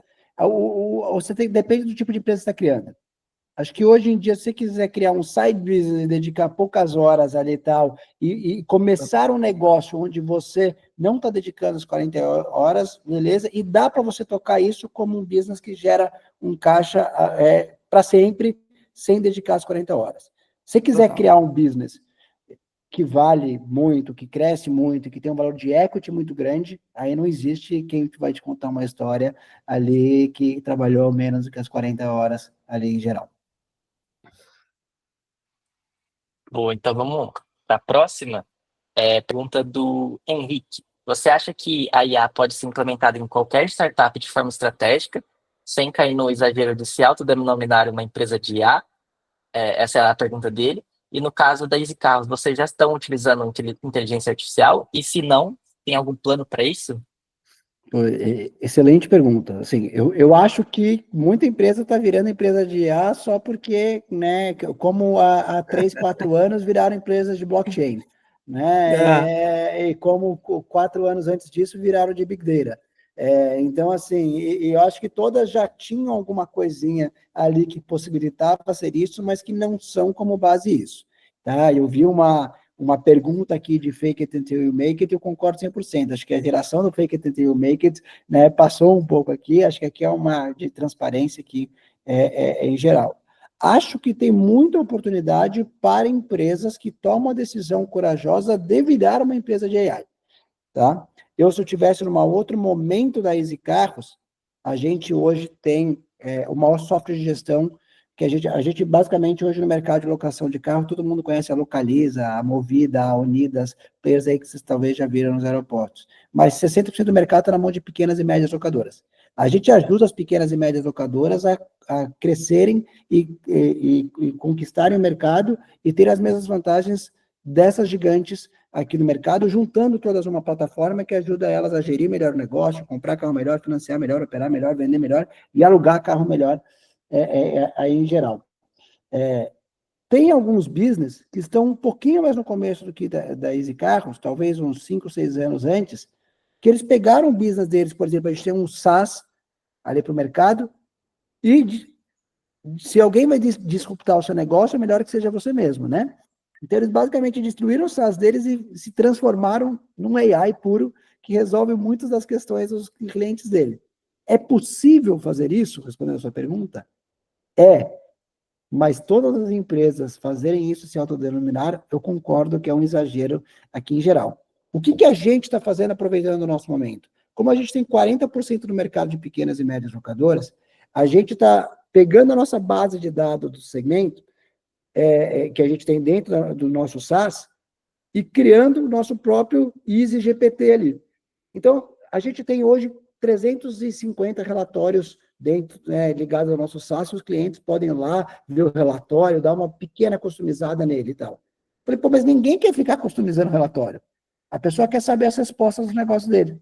Depende do tipo de empresa que você está criando. Acho que hoje em dia, se você quiser criar um side business, dedicar poucas horas ali e tal, e começar um negócio onde você não está dedicando as 40 horas, beleza? E dá para você tocar isso como um business que gera um caixa para sempre, sem dedicar as 40 horas. Se você quiser criar um business que vale muito, que cresce muito, que tem um valor de equity muito grande, aí não existe quem vai te contar uma história ali que trabalhou menos do que as 40 horas ali em geral. Boa, então vamos para a próxima. Pergunta do Henrique. Você acha que a IA pode ser implementada em qualquer startup de forma estratégica, sem cair no exagero de se autodenominar uma empresa de IA? Essa é a pergunta dele. E no caso da Easy Carros, vocês já estão utilizando inteligência artificial? E se não, tem algum plano para isso? Excelente pergunta. Assim, eu acho que muita empresa está virando empresa de IA só porque, né, como há 3, 4 anos viraram empresas de blockchain, né? E como 4 anos antes disso viraram de Big Data. Então, assim, eu acho que todas já tinham alguma coisinha ali que possibilitava ser isso, mas que não são como base isso. Tá? Eu vi uma pergunta aqui de fake it until you make it, eu concordo 100%. Acho que a geração do fake it until you make it, né, passou um pouco aqui, acho que aqui é uma de transparência aqui em geral. Acho que tem muita oportunidade para empresas que tomam a decisão corajosa de virar uma empresa de AI, tá? Se eu tivesse num outro momento da Easy Carros, a gente hoje tem o maior software de gestão que a gente basicamente hoje no mercado de locação de carro, todo mundo conhece a Localiza, a Movida, a Unidas, players aí que vocês talvez já viram nos aeroportos. Mas 60% do mercado está na mão de pequenas e médias locadoras. A gente ajuda as pequenas e médias locadoras a crescerem e conquistarem o mercado e ter as mesmas vantagens dessas gigantes aqui no mercado, juntando todas uma plataforma que ajuda elas a gerir melhor o negócio, comprar carro melhor, financiar melhor, operar melhor, vender melhor e alugar carro melhor aí em geral. Tem alguns business que estão um pouquinho mais no começo do que da Easy Carros, talvez uns 5, 6 anos antes, que eles pegaram o business deles, por exemplo, a gente tem um SaaS ali para o mercado, e se alguém vai disruptar o seu negócio, é melhor que seja você mesmo, né? Então, eles basicamente destruíram o SaaS deles e se transformaram num AI puro que resolve muitas das questões dos clientes dele. É possível fazer isso? Respondendo a sua pergunta? Mas todas as empresas fazerem isso, se autodenominar, eu concordo que é um exagero aqui em geral. O que a gente está fazendo aproveitando o nosso momento? Como a gente tem 40% do mercado de pequenas e médias locadoras, a gente está pegando a nossa base de dados do segmento, que a gente tem dentro do nosso SaaS, e criando o nosso próprio Easy GPT ali. Então, a gente tem hoje 350 relatórios dentro, ligados ao nosso SaaS, os clientes podem ir lá ver o relatório, dar uma pequena customizada nele e tal. Falei, pô, mas ninguém quer ficar customizando o relatório. A pessoa quer saber as respostas dos negócios dele.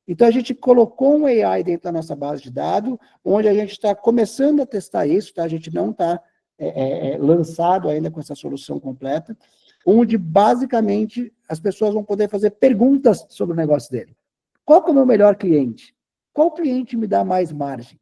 Então, a gente colocou um AI dentro da nossa base de dados, onde a gente está começando a testar isso, tá? A gente não está lançado ainda com essa solução completa, onde, basicamente, as pessoas vão poder fazer perguntas sobre o negócio dele. Qual que é o meu melhor cliente? Qual cliente me dá mais margem?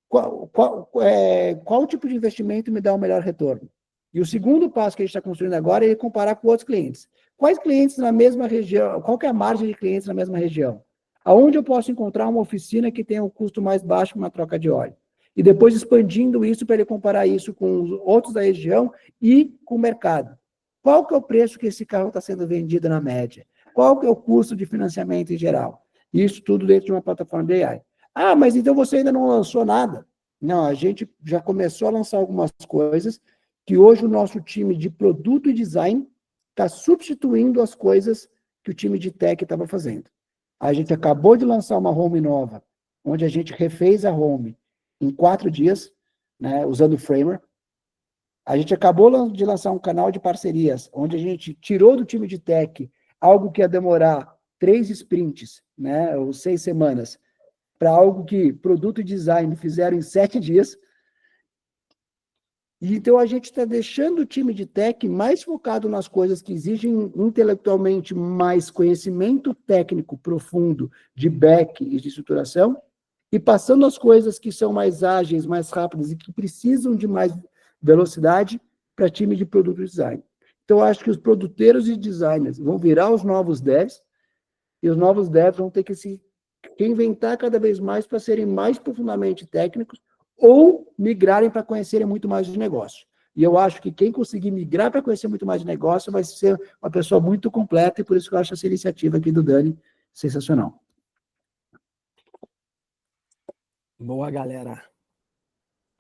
Qual tipo de investimento me dá o melhor retorno? E o segundo passo que a gente está construindo agora é comparar com outros clientes. Quais clientes na mesma região? Qual que é a margem de clientes na mesma região? Aonde eu posso encontrar uma oficina que tenha um custo mais baixo para uma troca de óleo? E depois expandindo isso para ele comparar isso com os outros da região e com o mercado. Qual que é o preço que esse carro está sendo vendido na média? Qual que é o custo de financiamento em geral? Isso tudo dentro de uma plataforma de AI. Ah, mas então você ainda não lançou nada? Não, a gente já começou a lançar algumas coisas que hoje o nosso time de produto e design está substituindo as coisas que o time de tech estava fazendo. A gente acabou de lançar uma home nova, onde a gente refez a home em 4 dias, né, usando o Framer. A gente acabou de lançar um canal de parcerias, onde a gente tirou do time de tech algo que ia demorar 3 sprints, né, ou 6 semanas, para algo que produto e design fizeram em 7 dias. E então a gente está deixando o time de tech mais focado nas coisas que exigem intelectualmente mais conhecimento técnico profundo de back e de estruturação, e passando as coisas que são mais ágeis, mais rápidas e que precisam de mais velocidade para time de produto e design. Então, eu acho que os produteiros e designers vão virar os novos devs, e os novos devs vão ter que se reinventar cada vez mais para serem mais profundamente técnicos ou migrarem para conhecerem muito mais de negócio. E eu acho que quem conseguir migrar para conhecer muito mais de negócio vai ser uma pessoa muito completa, e por isso que eu acho essa iniciativa aqui do Dani sensacional. Boa, galera.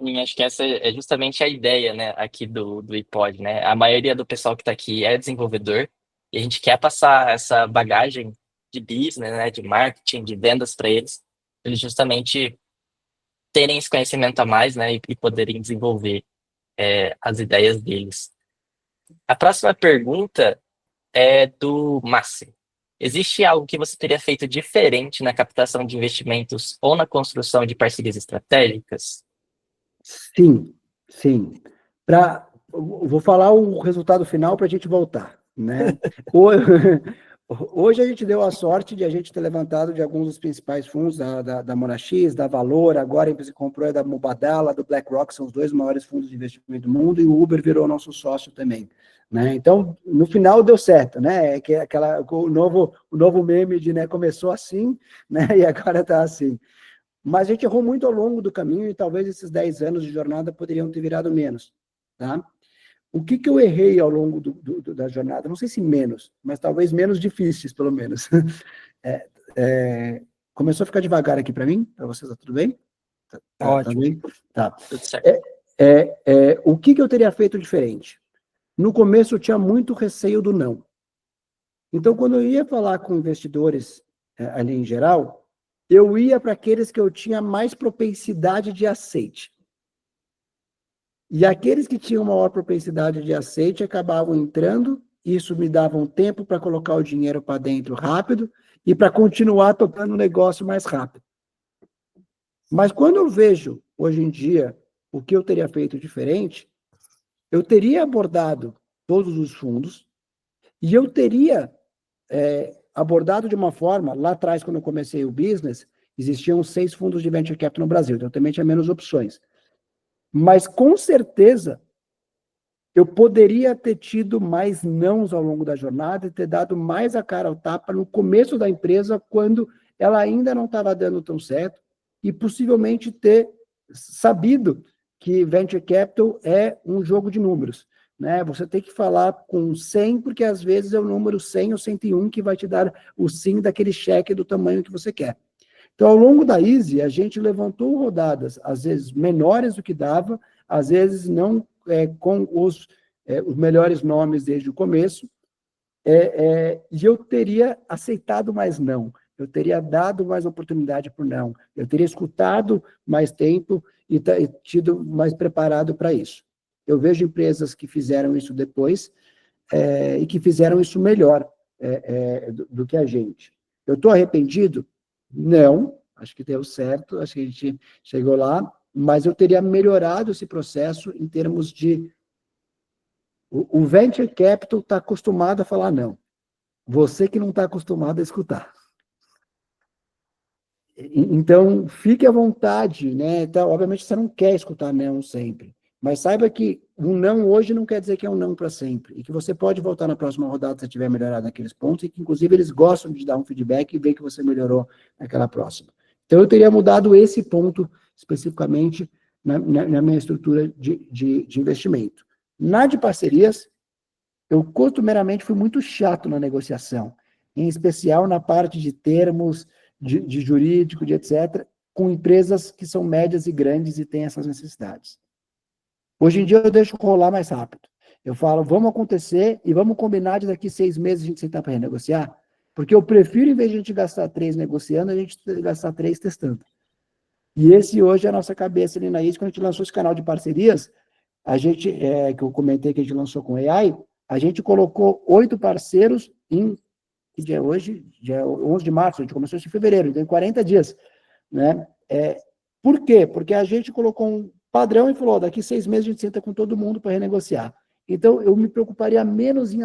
E acho que essa é justamente a ideia, né, aqui do iPod, né? A maioria do pessoal que está aqui é desenvolvedor e a gente quer passar essa bagagem de business, né, de marketing, de vendas para eles justamente terem esse conhecimento a mais, né, e poderem desenvolver as ideias deles. A próxima pergunta é do Massi. existe algo que você teria feito diferente na captação de investimentos ou na construção de parcerias estratégicas? Sim, sim. Vou falar o resultado final para a gente voltar, né? Hoje a gente deu a sorte de a gente ter levantado de alguns dos principais fundos da Monax, da Valor, agora a empresa que comprou é da Mubadala, do BlackRock, são os dois maiores fundos de investimento do mundo, e o Uber virou nosso sócio também, né? Então, no final deu certo, né? É que o novo meme de, né, começou assim, né, e agora está assim. Mas a gente errou muito ao longo do caminho e talvez esses 10 anos de jornada poderiam ter virado menos, tá? O que eu errei ao longo da jornada? Não sei se menos, mas talvez menos difíceis, pelo menos. Começou a ficar devagar aqui para mim? Para vocês, tá tudo bem? Ótimo. Tá bem? Tá. Tudo certo. O que eu teria feito diferente? No começo eu tinha muito receio do não. Então, quando eu ia falar com investidores ali em geral, eu ia para aqueles que eu tinha mais propensidade de aceite. E aqueles que tinham maior propensidade de aceite acabavam entrando, isso me dava um tempo para colocar o dinheiro para dentro rápido e para continuar tocando o negócio mais rápido. Mas quando eu vejo, hoje em dia, o que eu teria feito diferente, eu teria abordado todos os fundos e eu teria abordado de uma forma, lá atrás, quando eu comecei o business, existiam 6 fundos de venture capital no Brasil, então também tinha menos opções. Mas, com certeza, eu poderia ter tido mais nãos ao longo da jornada e ter dado mais a cara ao tapa no começo da empresa, quando ela ainda não estava dando tão certo, e possivelmente ter sabido que venture capital é um jogo de números, né? Você tem que falar com 100, porque às vezes é o número 100 ou 101 que vai te dar o sim daquele cheque do tamanho que você quer. Então, ao longo da Easy, a gente levantou rodadas, às vezes menores do que dava, às vezes não com os melhores nomes desde o começo, e eu teria aceitado mais não, eu teria dado mais oportunidade para o não, eu teria escutado mais tempo e tido mais preparado para isso. Eu vejo empresas que fizeram isso depois e que fizeram isso melhor do que a gente. Eu estou arrependido? Não, acho que deu certo, acho que a gente chegou lá, mas eu teria melhorado esse processo em termos de... O venture capital está acostumado a falar não. Você que não está acostumado a escutar. Então, fique à vontade, né? Então, obviamente, você não quer escutar não sempre. Mas saiba que um não hoje não quer dizer que é um não para sempre. E que você pode voltar na próxima rodada se tiver melhorado naqueles pontos, e que, inclusive, eles gostam de dar um feedback e ver que você melhorou naquela próxima. Então, eu teria mudado esse ponto, especificamente, na minha estrutura de investimento. Na de parcerias, eu costumeiramente fui muito chato na negociação, em especial na parte de termos, de jurídico, de etc., com empresas que são médias e grandes e têm essas necessidades. Hoje em dia eu deixo rolar mais rápido. Eu falo, vamos acontecer e vamos combinar de daqui 6 meses a gente sentar para renegociar, porque eu prefiro, em vez de a gente gastar 3 negociando, a gente gastar 3 testando. E esse hoje é a nossa cabeça ali na IS. Quando a gente lançou esse canal de parcerias, a gente, que eu comentei que a gente lançou com AI, a gente colocou 8 parceiros que dia é hoje? Dia é 11 de março, a gente começou isso em fevereiro, então em 40 dias, né? Por quê? Porque a gente colocou um padrão e falou, daqui 6 meses a gente senta com todo mundo para renegociar. Então, eu me preocuparia menos em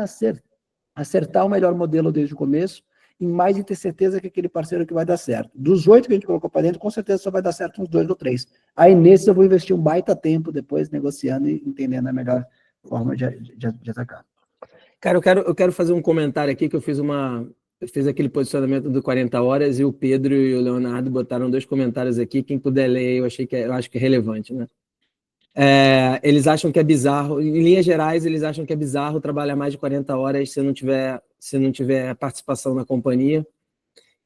acertar o melhor modelo desde o começo, e mais em ter certeza que aquele parceiro que vai dar certo. Dos 8 que a gente colocou para dentro, com certeza só vai dar certo uns 2 ou 3. Aí, nesse, eu vou investir um baita tempo depois, negociando e entendendo a melhor forma de atacar. Cara, eu quero fazer um comentário aqui, que eu fiz aquele posicionamento do 40 horas e o Pedro e o Leonardo botaram 2 comentários aqui. Quem puder ler, eu acho que é relevante, né? Eles acham que é bizarro, em linhas gerais, eles acham que é bizarro trabalhar mais de 40 horas se não tiver participação na companhia.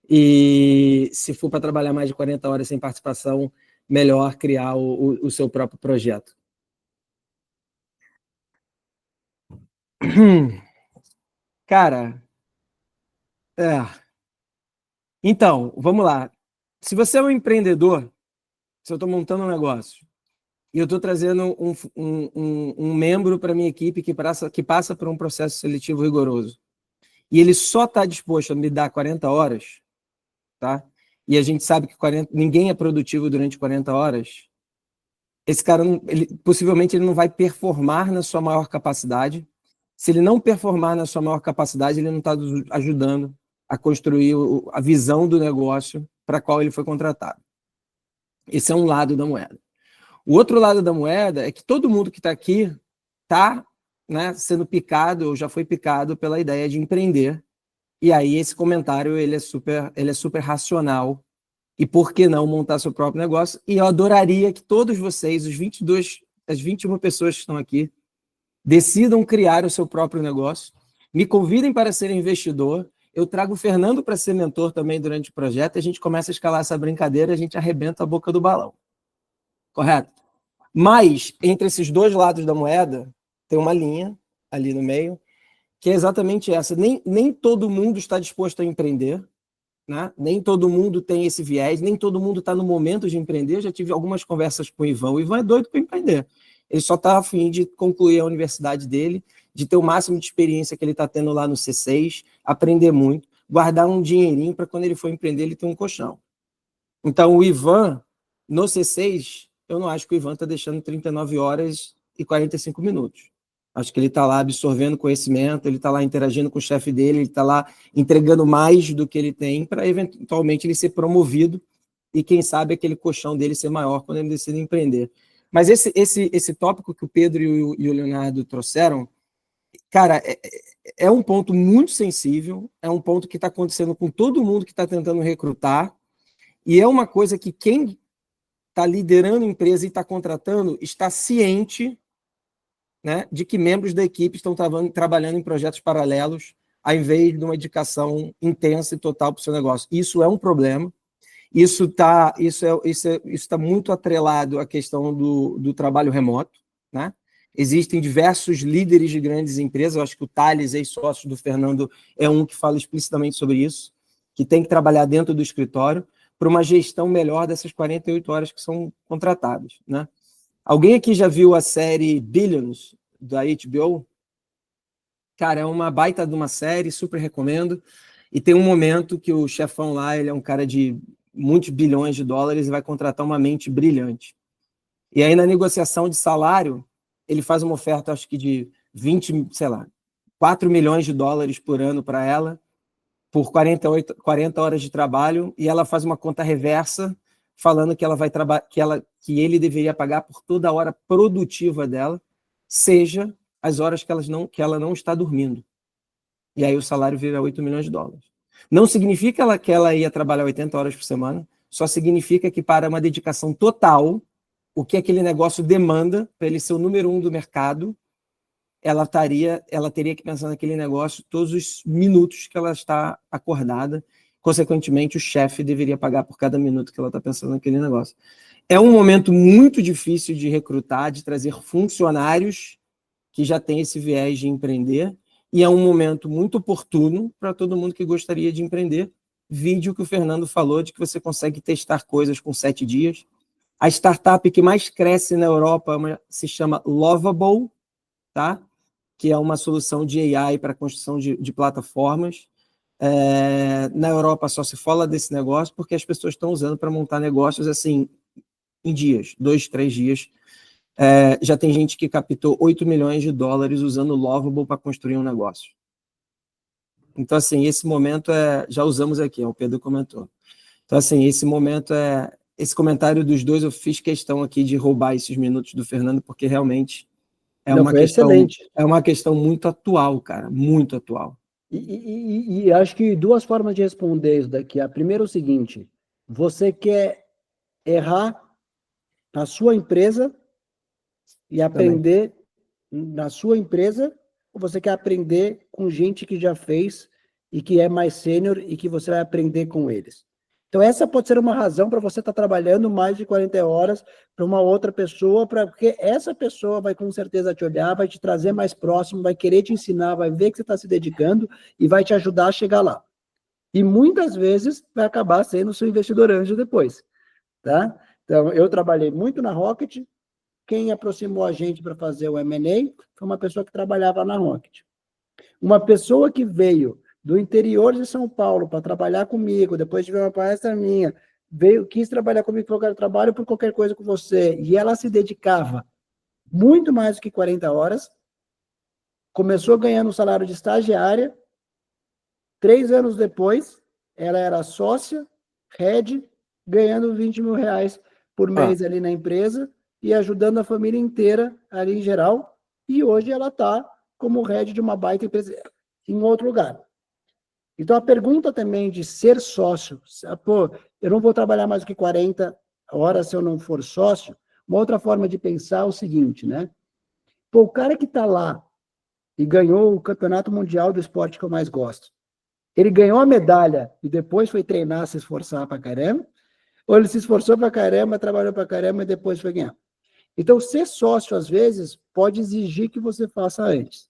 E se for para trabalhar mais de 40 horas sem participação, melhor criar o seu próprio projeto. Cara, então, vamos lá. Se você é um empreendedor, se eu estou montando um negócio e eu estou trazendo um membro para a minha equipe que passa por um processo seletivo rigoroso, e ele só está disposto a me dar 40 horas, tá? E a gente sabe que ninguém é produtivo durante 40 horas, esse cara, possivelmente, ele não vai performar na sua maior capacidade. Se ele não performar na sua maior capacidade, ele não está ajudando a construir a visão do negócio para a qual ele foi contratado. Esse é um lado da moeda. O outro lado da moeda é que todo mundo que está aqui está, né, sendo picado ou já foi picado pela ideia de empreender. E aí esse comentário ele é super racional. E por que não montar seu próprio negócio? E eu adoraria que todos vocês, as 21 pessoas que estão aqui, decidam criar o seu próprio negócio, me convidem para ser investidor, eu trago o Fernando para ser mentor também durante o projeto, e a gente começa a escalar essa brincadeira, a gente arrebenta a boca do balão. Correto? Mas, entre esses dois lados da moeda, tem uma linha ali no meio, que é exatamente essa. Nem todo mundo está disposto a empreender, né? Nem todo mundo tem esse viés, nem todo mundo está no momento de empreender. Eu já tive algumas conversas com o Ivan. O Ivan é doido para empreender. Ele só está a fim de concluir a universidade dele, de ter o máximo de experiência que ele está tendo lá no C6, aprender muito, guardar um dinheirinho para quando ele for empreender ele ter um colchão. Então, o Ivan, no C6, eu não acho que o Ivan está deixando 39 horas e 45 minutos. Acho que ele está lá absorvendo conhecimento, ele está lá interagindo com o chefe dele, ele está lá entregando mais do que ele tem para, eventualmente, ele ser promovido e, quem sabe, aquele colchão dele ser maior quando ele decide empreender. Mas esse tópico que o Pedro e o Leonardo trouxeram, cara, é um ponto muito sensível, é um ponto que está acontecendo com todo mundo que está tentando recrutar, e é uma coisa que quem está liderando a empresa e está contratando está ciente, né, de que membros da equipe estão trabalhando em projetos paralelos, ao invés de uma dedicação intensa e total para o seu negócio. Isso é um problema. Isso está muito atrelado à questão do trabalho remoto, né? Existem diversos líderes de grandes empresas, eu acho que o Thales, ex-sócio do Fernando, é um que fala explicitamente sobre isso, que tem que trabalhar dentro do escritório para uma gestão melhor dessas 48 horas que são contratadas, né? Alguém aqui já viu a série Billions, da HBO? Cara, é uma baita de uma série, super recomendo. E tem um momento que o chefão lá, ele é um cara de muitos bilhões de dólares e vai contratar uma mente brilhante. E aí, na negociação de salário, ele faz uma oferta, acho que de 4 milhões de dólares por ano para ela, por 40 horas de trabalho, e ela faz uma conta reversa, falando que ela vai que ele deveria pagar por toda a hora produtiva dela, seja as horas que ela não está dormindo. E aí o salário vira 8 milhões de dólares. Não significa que ela ia trabalhar 80 horas por semana, só significa que para uma dedicação total, o que aquele negócio demanda, para ele ser o número 1 do mercado, ela teria que pensar naquele negócio todos os minutos que ela está acordada. Consequentemente, o chefe deveria pagar por cada minuto que ela está pensando naquele negócio. É um momento muito difícil de recrutar, de trazer funcionários que já têm esse viés de empreender, e é um momento muito oportuno para todo mundo que gostaria de empreender. Vídeo que o Fernando falou de que você consegue testar coisas com 7 dias. A startup que mais cresce na Europa se chama Lovable, tá? Que é uma solução de AI para a construção de plataformas. Na Europa só se fala desse negócio porque as pessoas estão usando para montar negócios assim em dias, 2, 3 dias. Já tem gente que captou 8 milhões de dólares usando o Lovable para construir um negócio. Então, assim, esse momento já usamos aqui, o Pedro comentou. Então, assim, esse momento esse comentário dos dois, eu fiz questão aqui de roubar esses minutos do Fernando, porque realmente é uma questão muito atual, cara, muito atual. E acho que 2 formas de responder isso daqui. A primeira é o seguinte: você quer errar na sua empresa e aprender na sua empresa, ou você quer aprender com gente que já fez e que é mais sênior e que você vai aprender com eles? Então, essa pode ser uma razão para você estar trabalhando mais de 40 horas para uma outra pessoa, porque essa pessoa vai com certeza te olhar, vai te trazer mais próximo, vai querer te ensinar, vai ver que você está se dedicando e vai te ajudar a chegar lá. E muitas vezes vai acabar sendo seu investidor anjo depois, tá? Então, eu trabalhei muito na Rocket. Quem aproximou a gente para fazer o M&A foi uma pessoa que trabalhava na Rocket. Uma pessoa que veio do interior de São Paulo para trabalhar comigo, depois de ver uma palestra minha, quis trabalhar comigo, falou, cara, eu trabalho por qualquer coisa com você, e ela se dedicava muito mais do que 40 horas, começou ganhando um salário de estagiária, 3 anos depois, ela era sócia, head, ganhando 20 mil reais por mês ali na empresa e ajudando a família inteira ali em geral. E hoje ela está como head de uma baita empresa em outro lugar. Então, a pergunta também de ser sócio, pô, eu não vou trabalhar mais do que 40 horas se eu não for sócio. Uma outra forma de pensar é o seguinte, né? Pô, o cara que está lá e ganhou o campeonato mundial do esporte que eu mais gosto, ele ganhou a medalha e depois foi treinar, se esforçar pra caramba, ou ele se esforçou pra caramba, trabalhou pra caramba e depois foi ganhar. Então, ser sócio, às vezes, pode exigir que você faça antes.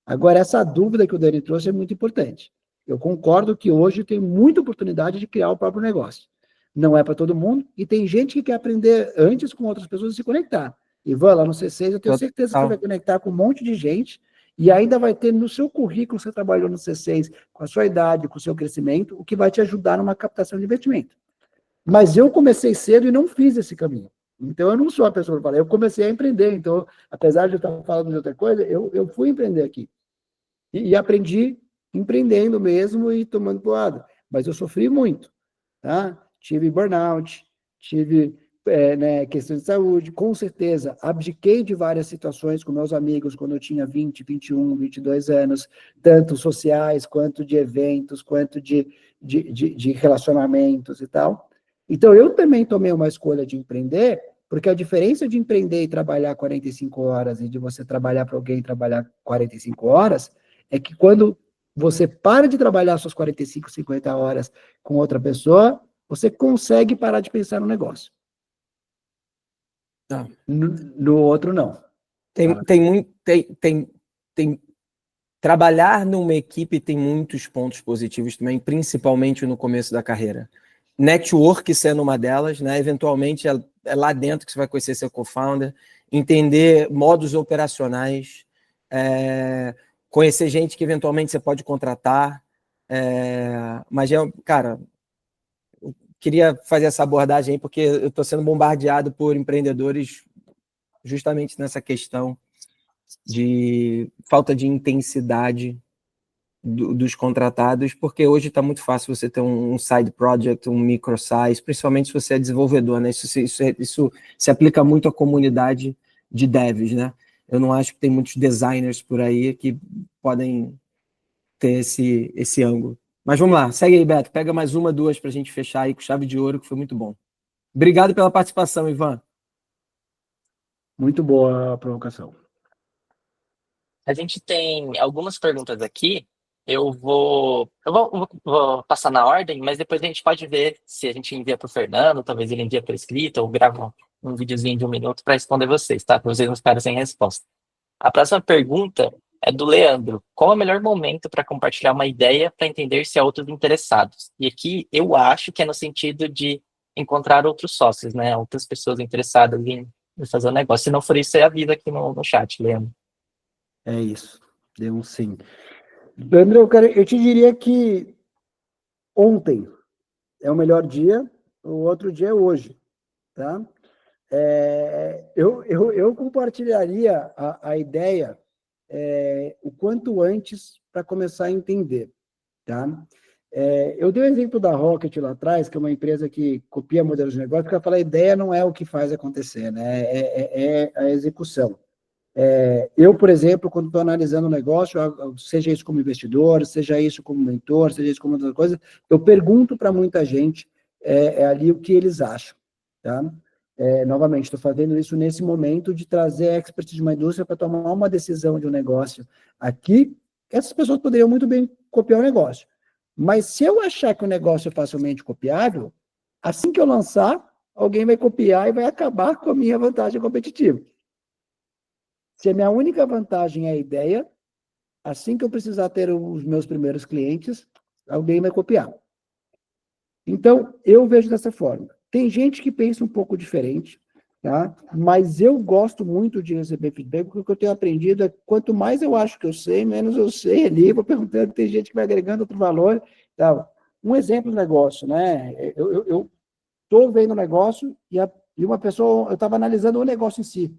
Agora, essa dúvida que o Dani trouxe é muito importante. Eu concordo que hoje tem muita oportunidade de criar o próprio negócio. Não é para todo mundo, e tem gente que quer aprender antes com outras pessoas e se conectar. Ivan, lá no C6, eu tenho certeza que você vai conectar com um monte de gente e ainda vai ter no seu currículo, você trabalhou no C6, com a sua idade, com o seu crescimento, o que vai te ajudar numa captação de investimento. Mas eu comecei cedo e não fiz esse caminho. Então, eu não sou a pessoa que fala, eu comecei a empreender. Então, apesar de eu estar falando de outra coisa, eu fui empreender aqui. E aprendi empreendendo mesmo e tomando porrada. Mas eu sofri muito, tá? Tive burnout, tive questões de saúde, com certeza. Abdiquei de várias situações com meus amigos quando eu tinha 20, 21, 22 anos, tanto sociais, quanto de eventos, quanto de relacionamentos e tal. Então, eu também tomei uma escolha de empreender, porque a diferença de empreender e trabalhar 45 horas e de você trabalhar para alguém e trabalhar 45 horas é que quando você para de trabalhar suas 45, 50 horas com outra pessoa, você consegue parar de pensar no negócio. Tá. No outro, não. Trabalhar numa equipe tem muitos pontos positivos também, principalmente no começo da carreira. Network sendo uma delas, né? Eventualmente é lá dentro que você vai conhecer seu co-founder, entender modos operacionais, conhecer gente que eventualmente você pode contratar. Mas, cara, eu queria fazer essa abordagem aí, porque eu estou sendo bombardeado por empreendedores justamente nessa questão de falta de intensidade dos contratados, porque hoje está muito fácil você ter um side project, um micro size, principalmente se você é desenvolvedor, né? Isso se aplica muito à comunidade de devs, né? Eu não acho que tem muitos designers por aí que podem ter esse ângulo. Mas vamos lá, segue aí, Beto. Pega mais uma, duas para a gente fechar aí com chave de ouro, que foi muito bom. Obrigado pela participação, Ivan. Muito boa a provocação. A gente tem algumas perguntas aqui. Eu vou passar na ordem, mas depois a gente pode ver se a gente envia para o Fernando, talvez ele envia por escrito, ou grava um videozinho de 1 minuto para responder vocês, tá? Para vocês não ficarem sem resposta. A próxima pergunta é do Leandro. Qual é o melhor momento para compartilhar uma ideia para entender se há outros interessados? E aqui eu acho que é no sentido de encontrar outros sócios, né? Outras pessoas interessadas em fazer o negócio. Se não for isso, você avisa aqui no chat, Leandro. É isso. Deu um sim. Leandro, eu te diria que ontem é o melhor dia, o outro dia é hoje, tá? Eu compartilharia a ideia o quanto antes para começar a entender, tá? Eu dei o exemplo da Rocket lá atrás, que é uma empresa que copia modelos de negócio, porque eu falei, a ideia não é o que faz acontecer, né? É a execução. Eu, por exemplo, quando estou analisando um negócio, seja isso como investidor, seja isso como mentor, seja isso como outra coisa, eu pergunto para muita gente ali o que eles acham, tá? Novamente, estou fazendo isso nesse momento de trazer a expertise de uma indústria para tomar uma decisão de um negócio aqui. Essas pessoas poderiam muito bem copiar o negócio. Mas se eu achar que o negócio é facilmente copiável, assim que eu lançar, alguém vai copiar e vai acabar com a minha vantagem competitiva. Se a minha única vantagem é a ideia, assim que eu precisar ter os meus primeiros clientes, alguém vai copiar. Então, eu vejo dessa forma. Tem gente que pensa um pouco diferente. tá? Mas eu gosto muito de receber feedback, porque o que eu tenho aprendido é quanto mais eu acho que eu sei, menos eu sei ali, vou perguntando, tem gente que vai agregando outro valor, tal. Um exemplo do negócio, né? Eu estou vendo o negócio e uma pessoa, eu estava analisando o negócio em si.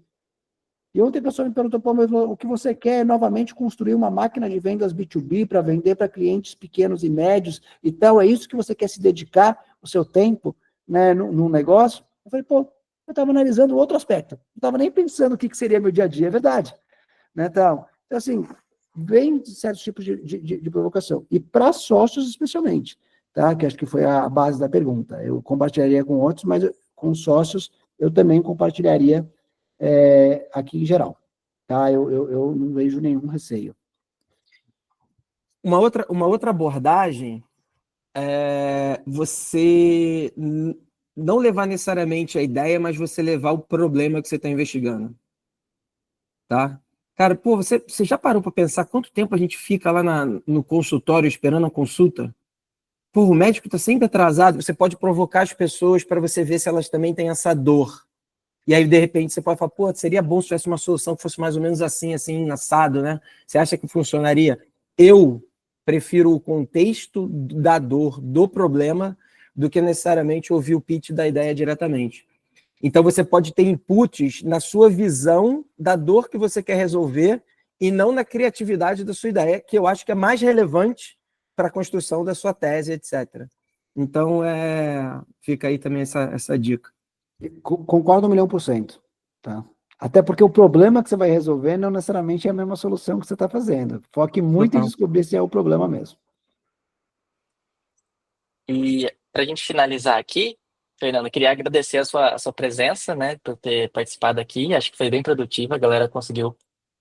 E ontem a pessoa me perguntou, pô, mas o que você quer é novamente construir uma máquina de vendas B2B para vender para clientes pequenos e médios e tal, é isso que você quer se dedicar o seu tempo, né, no negócio? Eu falei, pô, eu estava analisando outro aspecto, não estava nem pensando o que seria meu dia a dia, é verdade. Né, então, assim, vem de certos tipos de provocação. E para sócios, especialmente, tá? Que acho que foi a base da pergunta. Eu compartilharia com outros, mas com sócios eu também compartilharia aqui em geral. Tá? Eu não vejo nenhum receio. Uma outra abordagem é você não levar necessariamente a ideia, mas você levar o problema que você está investigando. Tá? Cara, pô, você já parou para pensar quanto tempo a gente fica lá no consultório esperando a consulta? Pô, o médico está sempre atrasado, você pode provocar as pessoas para você ver se elas também têm essa dor. E aí, de repente, você pode falar, pô, seria bom se tivesse uma solução que fosse mais ou menos assim, assim, assado, né? Você acha que funcionaria? Eu prefiro o contexto da dor, do problema, do que necessariamente ouvir o pitch da ideia diretamente. Então, você pode ter inputs na sua visão da dor que você quer resolver e não na criatividade da sua ideia, que eu acho que é mais relevante para a construção da sua tese, etc. Então, fica aí também essa dica. Concordo 1.000.000%. Tá? Até porque o problema que você vai resolver não necessariamente é a mesma solução que você está fazendo. Foque muito em descobrir se é o problema mesmo. E para a gente finalizar aqui, Fernando, eu queria agradecer a sua presença, né, por ter participado aqui. Acho que foi bem produtiva, a galera conseguiu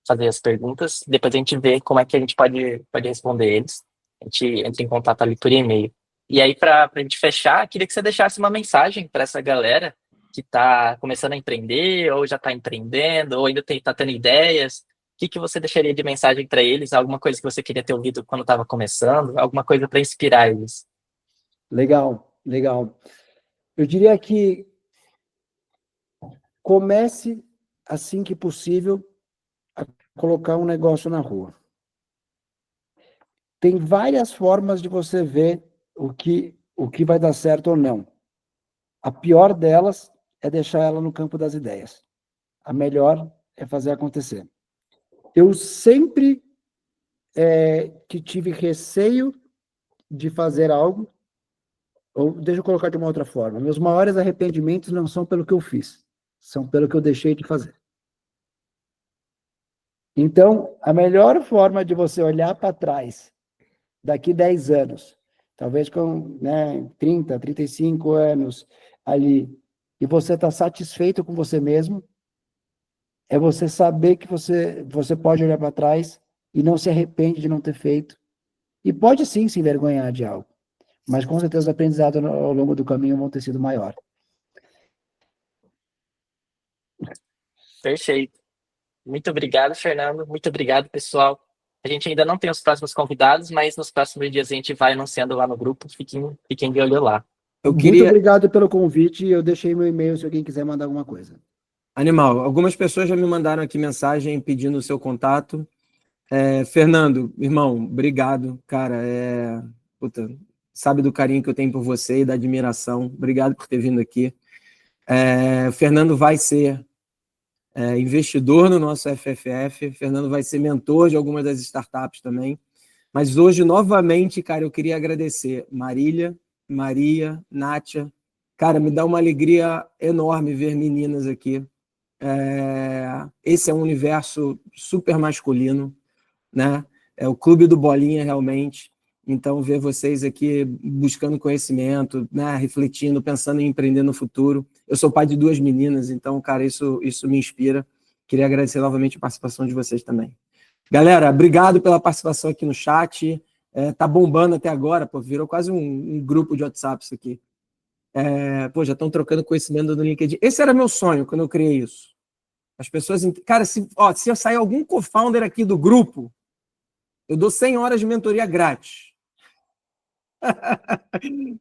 fazer as perguntas. Depois a gente vê como é que a gente pode responder eles. A gente entra em contato ali por e-mail. E aí, para a gente fechar, queria que você deixasse uma mensagem para essa galera que está começando a empreender, ou já está empreendendo, ou ainda está tendo ideias. O que você deixaria de mensagem para eles? Alguma coisa que você queria ter ouvido quando estava começando? Alguma coisa para inspirar eles? Legal, legal. Eu diria que comece assim que possível a colocar um negócio na rua. Tem várias formas de você ver o que vai dar certo ou não. A pior delas é deixar ela no campo das ideias. A melhor é fazer acontecer. Eu sempre que tive receio de fazer algo, ou deixa eu colocar de uma outra forma, meus maiores arrependimentos não são pelo que eu fiz, são pelo que eu deixei de fazer. Então, a melhor forma de você olhar para trás, daqui 10 anos, talvez com 30, 35 anos ali, e você está satisfeito com você mesmo, é você saber que você pode olhar para trás e não se arrepende de não ter feito. E pode sim se envergonhar de algo, mas com certeza o aprendizado ao longo do caminho vão ter sido maior. Perfeito. Muito obrigado, Fernando. Muito obrigado, pessoal. A gente ainda não tem os próximos convidados, mas nos próximos dias a gente vai anunciando lá no grupo. Fiquem de olho lá. Muito obrigado pelo convite. Eu deixei meu e-mail se alguém quiser mandar alguma coisa. Animal. Algumas pessoas já me mandaram aqui mensagem pedindo o seu contato. Fernando, irmão, obrigado, cara. Puta, sabe do carinho que eu tenho por você e da admiração. Obrigado por ter vindo aqui. O Fernando vai ser investidor no nosso FFF. Fernando vai ser mentor de algumas das startups também. Mas hoje, novamente, cara, eu queria agradecer Marília, Maria, Nátia. Cara, me dá uma alegria enorme ver meninas aqui. Esse é um universo super masculino, né? É o clube do Bolinha, realmente. Então, ver vocês aqui buscando conhecimento, né? Refletindo, pensando em empreender no futuro. Eu sou pai de 2 meninas, então, cara, isso me inspira. Queria agradecer novamente a participação de vocês também. Galera, obrigado pela participação aqui no chat. Tá bombando até agora, pô, virou quase um grupo de WhatsApp isso aqui. Já estão trocando conhecimento no LinkedIn. Esse era meu sonho quando eu criei isso. As pessoas... Cara, se eu sair algum co-founder aqui do grupo, eu dou 100 horas de mentoria grátis.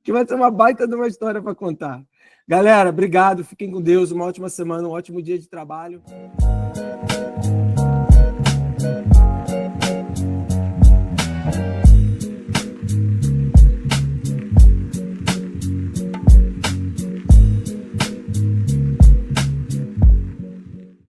Que vai ser uma baita de uma história para contar. Galera, obrigado, fiquem com Deus, uma ótima semana, um ótimo dia de trabalho.